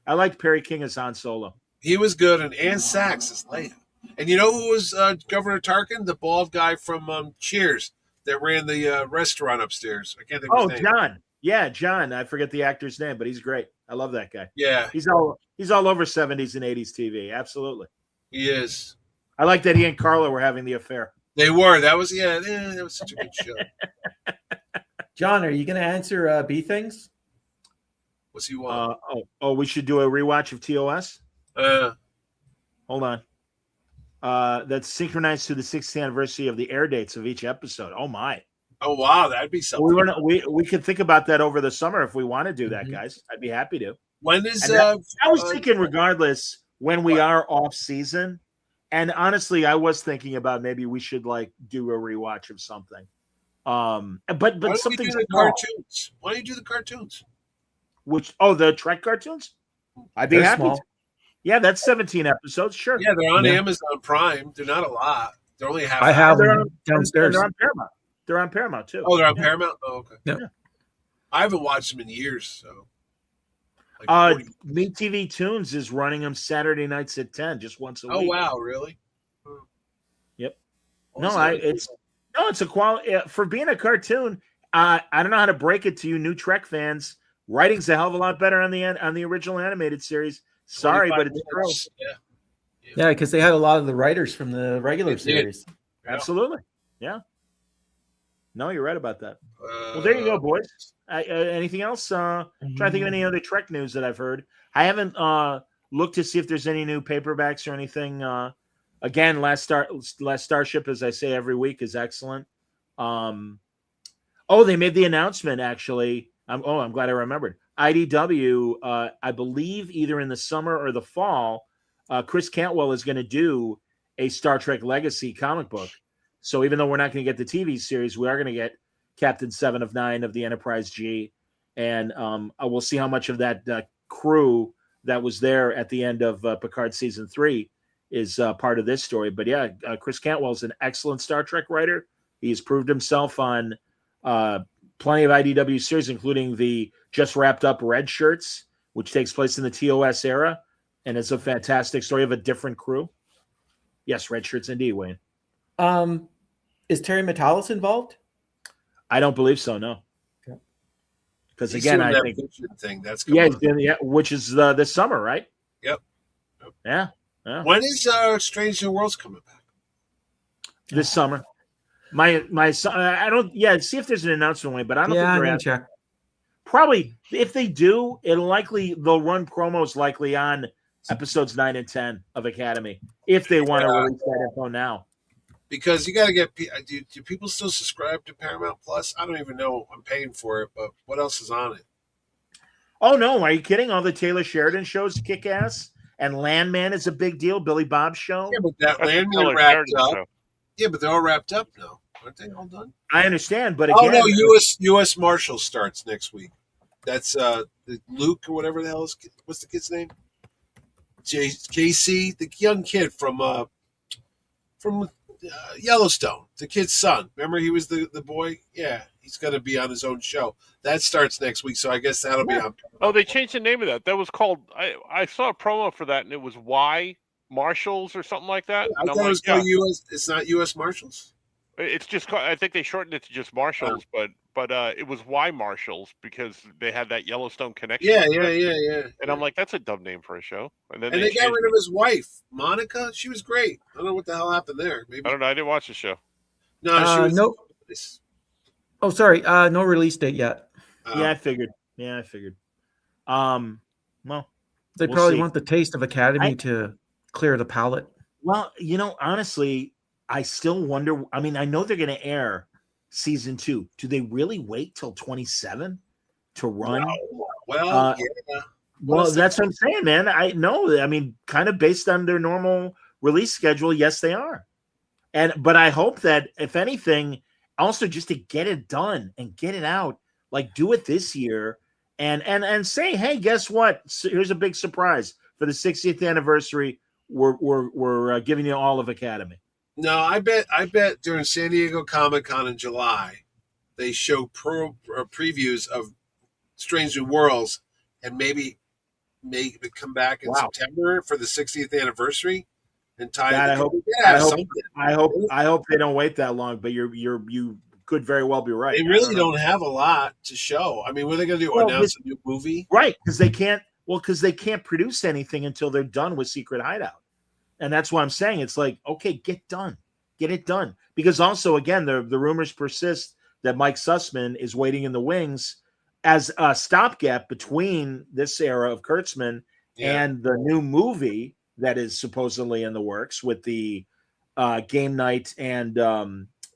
I liked Perry King as Han Solo. He was good, and Ann Sachs as Leia. And you know who was Governor Tarkin? The bald guy from Cheers that ran the restaurant upstairs. I can't think of his name. John. Yeah, John. I forget the actor's name, but he's great. I love that guy. Yeah. He's all over 70s and 80s TV. Absolutely. He is. I like that he and Carla were having the affair. They were. That was that was such a good show. John, are you going to answer B things? What's he want? We should do a rewatch of TOS? Hold on. That's synchronized to the 60th anniversary of the air dates of each episode. Oh my! Oh wow, that'd be something. We could think about that over the summer if we want to do that, guys. I'd be happy to. When is? I was thinking, regardless, when we are off season, and honestly, I was thinking about maybe we should do a rewatch of something. But something the cartoons. Why don't you do the cartoons? The Trek cartoons? I'd be happy to. Yeah, that's 17 episodes. Sure. Yeah, they're on Amazon Prime. They're not a lot. They're only half. I have them downstairs. They're on Paramount. They're on Paramount too. Oh, they're on Paramount. Oh, okay. Yeah. I haven't watched them in years. So. Meet TV Tunes is running them Saturday nights at 10, just once a week. Oh wow, really? Yep. It's a quality for being a cartoon. I don't know how to break it to you, new Trek fans. Writing's a hell of a lot better on the original animated series. Sorry, but it's true. Yeah, because they had a lot of the writers from the regular series. Absolutely. Yeah. No, you're right about that. Well, there you go, boys. Anything else? Trying to think of any other Trek news that I've heard. I haven't looked to see if there's any new paperbacks or anything. Again, Last Starship, as I say every week, is excellent. They made the announcement, actually. I'm glad I remembered. IDW, I believe either in the summer or the fall, Chris Cantwell is going to do a Star Trek Legacy comic book. So even though we're not going to get the TV series, we are going to get Captain 7 of 9 of the Enterprise G. And we'll see how much of that crew that was there at the end of Picard Season 3 is part of this story. But yeah, Chris Cantwell is an excellent Star Trek writer. He has proved himself on plenty of IDW series, including the just wrapped up Red Shirts, which takes place in the TOS era. And it's a fantastic story of a different crew. Yes, Red Shirts indeed, Wayne. Is Terry Metalis involved? I don't believe so, no. Because again, I think thing that's which is this summer, right? Yep. Yeah. When is Strange New Worlds coming back? This summer. My son, I don't. Yeah, see if there's an announcement, but I don't think they're. Probably, if they do, they'll run promos likely on episodes 9 and 10 of Academy if they want to release that info now. Because you got to get. Do people still subscribe to Paramount Plus? I don't even know. I'm paying for it, but what else is on it? Oh no, are you kidding? All the Taylor Sheridan shows kick ass, and Landman is a big deal. Billy Bob's show. Yeah, but that Landman wrapped up. Show. Yeah, but they're all wrapped up now. Aren't they all done? I understand, but again, U.S. Marshal starts next week. That's Luke or whatever the hell is. What's the kid's name? JC, the young kid from Yellowstone, the kid's son. Remember, he was the boy. Yeah, he's going to be on his own show. That starts next week, so I guess that'll be on. Oh, they changed the name of that. That was called. I saw a promo for that, and it was Y Marshals or something like that. Yeah, I thought it was called U.S. It's not U.S. Marshals. It's just called, I think they shortened it to just Marshals, but it was Y Marshals because they had that Yellowstone connection. Yeah. And I'm like, that's a dumb name for a show. And then they got rid of his wife, Monica. She was great. I don't know what the hell happened there. Maybe I don't know. I didn't watch the show. No, she was. No. Oh, sorry. No release date yet. Yeah, I figured. Well, they probably want the taste of Academy to clear the palate. Well, honestly, I still wonder. I mean, I know they're going to air season 2. Do they really wait till 27 to run? No. Well, yeah. Well, that's what I'm saying, man. I know. I mean, kind of based on their normal release schedule, yes, they are. But I hope that, if anything, also just to get it done and get it out, like do it this year, and say, hey, guess what? Here's a big surprise for the 60th anniversary. We're giving you all of Academy. No, I bet during San Diego Comic-Con in July, they show previews of Strange New Worlds, and maybe come back in September for the 60th anniversary and tie it. I hope they don't wait that long, but you could very well be right. They really don't have a lot to show. I mean, what are they going to do? Announce a new movie? Right, because they can't. Well, because they can't produce anything until they're done with Secret Hideout. And that's why I'm saying it's like, okay, get it done. Because also, again, the rumors persist that Mike Sussman is waiting in the wings as a stopgap between this era of Kurtzman and the new movie that is supposedly in the works with the Game Night and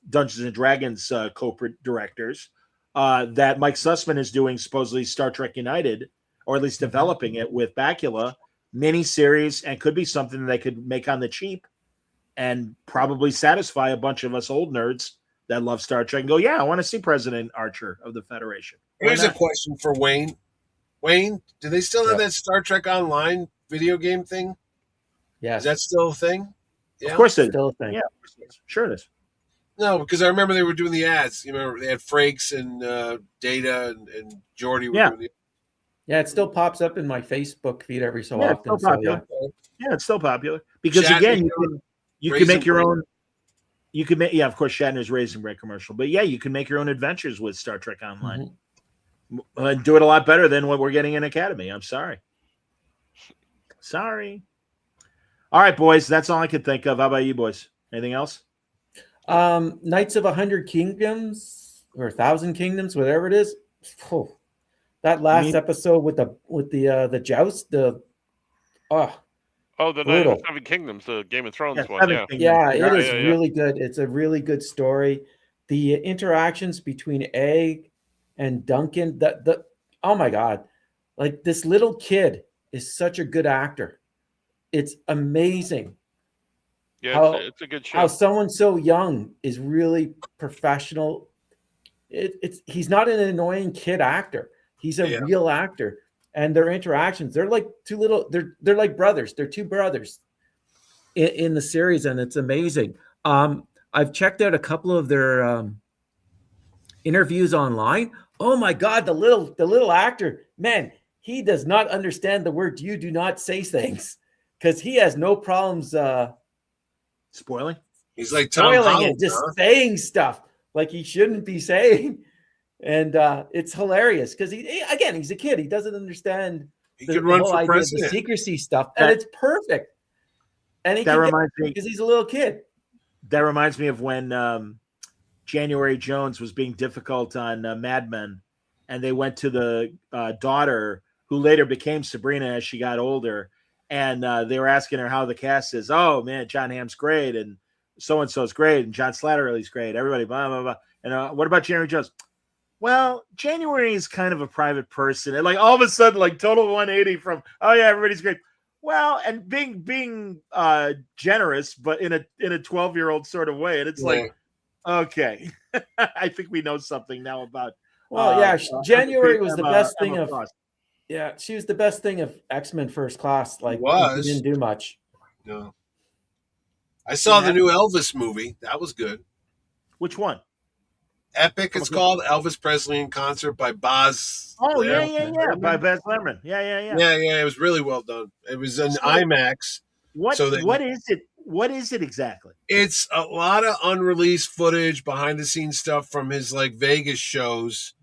Dungeons and Dragons co-directors that Mike Sussman is doing, supposedly Star Trek United, or at least developing it with Bakula. Miniseries, and could be something they could make on the cheap and probably satisfy a bunch of us old nerds that love Star Trek and go, yeah, I want to see President Archer of the Federation. Here's a question for Wayne. Wayne, do they still have that Star Trek Online video game thing? Yeah. Is that still a thing? Yeah. Of course it is. Still a thing. Yeah, sure it is. No, because I remember they were doing the ads. You remember they had Frakes and Data and Geordi were doing the. Yeah, it still pops up in my Facebook feed every so often. It's it's still popular because Shatner, again, you can make your own. You can make, of course, Shatner's Raisin Bread commercial, but yeah, you can make your own adventures with Star Trek Online. Mm-hmm. Do it a lot better than what we're getting in Academy. I'm sorry. All right, boys, that's all I could think of. How about you, boys? Anything else? Knights of 100 Kingdoms or 1,000 Kingdoms, whatever it is. That last episode with the joust, the Seven Kingdoms, the Game of Thrones one. Yeah, it is really good. It's a really good story. The interactions between Egg and Duncan, oh my God, like this little kid is such a good actor. It's amazing. Yeah, it's a good show. How someone so young is really professional. He's not an annoying kid actor. He's a real actor, and their interactions, they're like they're like brothers. They're two brothers in the series, and it's amazing. I've checked out a couple of their interviews online. Oh my God, the little actor, man, he does not understand the word "you do not say" things because he has no problems spoiling. He's like Tom Holland, and just saying stuff like he shouldn't be saying. And it's hilarious because he's a kid. He doesn't understand the whole idea of the secrecy stuff, and it's perfect. And he reminds me because he's a little kid. That reminds me of when January Jones was being difficult on Mad Men, and they went to the daughter who later became Sabrina as she got older, and they were asking her how the cast is. Oh man, John Hamm's great, and so and so's great, and John Slattery's great. Everybody, blah blah blah. And what about January Jones? Well, January is kind of a private person, and like all of a sudden, like total 180 from oh yeah, everybody's great. Well, and being generous, but in a 12-year-old sort of way, and it's like, okay, I think we know something now about. Well, yeah, January was the best thing Emma of. Frost. Yeah, she was the best thing of X-Men First Class. Like, Was. she didn't do much. No. I saw the new Elvis movie. That was good. Which one? Epic, it's called. Elvis Presley in concert by Boz. Oh, yeah. By Baz Luhrmann. Yeah. Yeah. It was really well done. It was an IMAX. What is it? What is it exactly? It's a lot of unreleased footage, behind the scenes stuff from his like Vegas shows,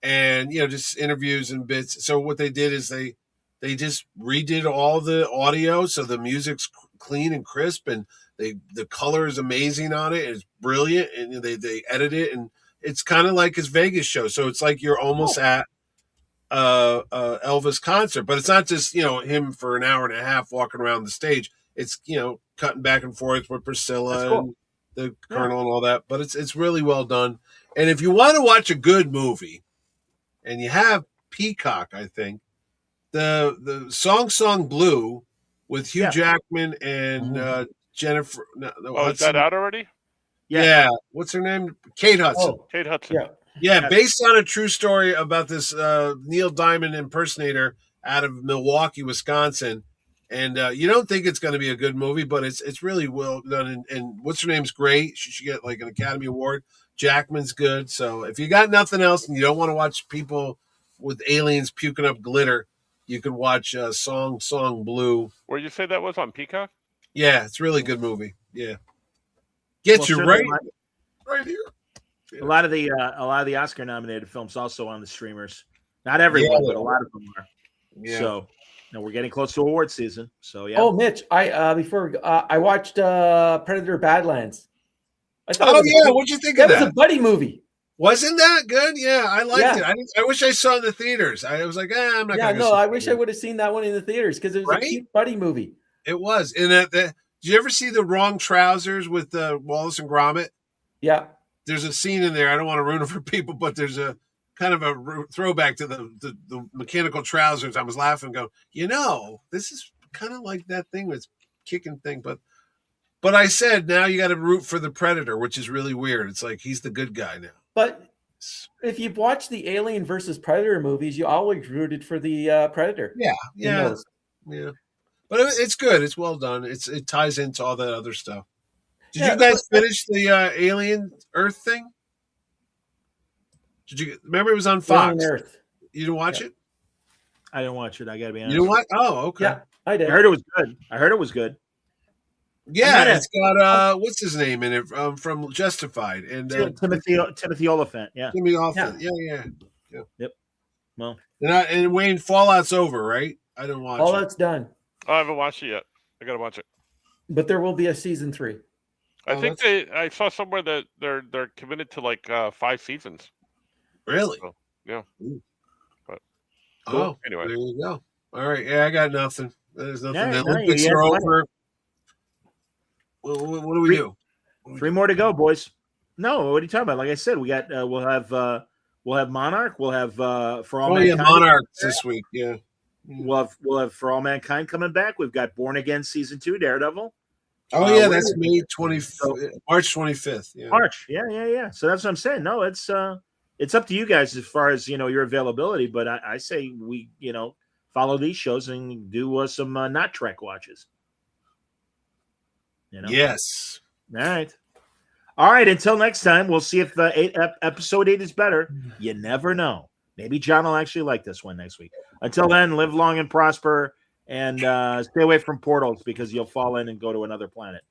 and just interviews and bits. So what they did is they just redid all the audio, so the music's clean and crisp, and the color is amazing on it. It's brilliant, and they edit it, and it's kind of like his Vegas show. So it's like you're almost at Elvis concert, but it's not just him for an hour and a half walking around the stage. It's cutting back and forth with Priscilla and the Colonel and all that. But it's really well done. And if you want to watch a good movie, and you have Peacock, I think the Song Blue with Hugh Jackman and Jennifer. Oh, is that out already? Yeah. What's her name? Kate Hudson. Oh, Kate Hudson. Yeah, based on a true story about this Neil Diamond impersonator out of Milwaukee, Wisconsin. And you don't think it's going to be a good movie, but it's really well done. And what's her name's great. She should get like an Academy Award. Jackman's good. So if you got nothing else and you don't want to watch people with aliens puking up glitter, you can watch Song Blue. Where you say that was on Peacock? Yeah, it's a really good movie. Yeah. Get you right here. A lot of the Oscar nominated films also on the streamers. Not everyone, but a lot of them are. Yeah. So we're getting close to award season. So yeah. Oh, Mitch, I watched Predator Badlands. What'd you think of that? That was a buddy movie. Wasn't that good? Yeah, I liked it. I wish I saw it in the theaters. I was like, I'm not. Yeah, no, I wish I would have seen that one in the theaters because it was a cute buddy movie. It was. And did you ever see The Wrong Trousers with Wallace and Gromit? Yeah. There's a scene in there. I don't want to ruin it for people, but there's a kind of a throwback to the mechanical trousers. I was laughing, going, this is kind of like that thing with kicking thing, but I said now you got to root for the Predator, which is really weird. It's like he's the good guy now. But if you've watched the Alien versus Predator movies, you always rooted for the Predator. Yeah. But it's good. It's well done. It ties into all that other stuff. Did you guys finish the Alien Earth thing? Did you remember it was on Fox? Earth. You didn't watch it? I didn't watch it. I got to be honest. You didn't watch? Oh, okay. Yeah, I did. I heard it was good. Yeah, it's got what's his name in it from Justified and Timothy Oliphant. Yeah, Timothy Oliphant. Yeah. Yep. Well, and Wayne, Fallout's over, right? I didn't watch. Fallout's done. I haven't watched it yet. I gotta watch it. But there will be a season 3. I think I saw somewhere that they're committed to like 5 seasons. Really? So, yeah. But cool. Anyway, there you go. All right. Yeah, I got nothing. There's nothing. Yeah, the Olympics are over. What do we do? 3 more to go, boys. No, what are you talking about? Like I said, we got we'll have Monarch. We'll have For All Mankind. Monarchs this week. Yeah. We'll have For All Mankind coming back. We've got Born Again season 2, Daredevil. Oh yeah, that's May 25th, March 25th. Yeah. March. Yeah. So that's what I'm saying. No, it's up to you guys as far as your availability. But I say we follow these shows and do some not Trek watches. Yes. All right. Until next time, we'll see if episode 8 is better. You never know. Maybe John will actually like this one next week. Until then, live long and prosper, and stay away from portals because you'll fall in and go to another planet.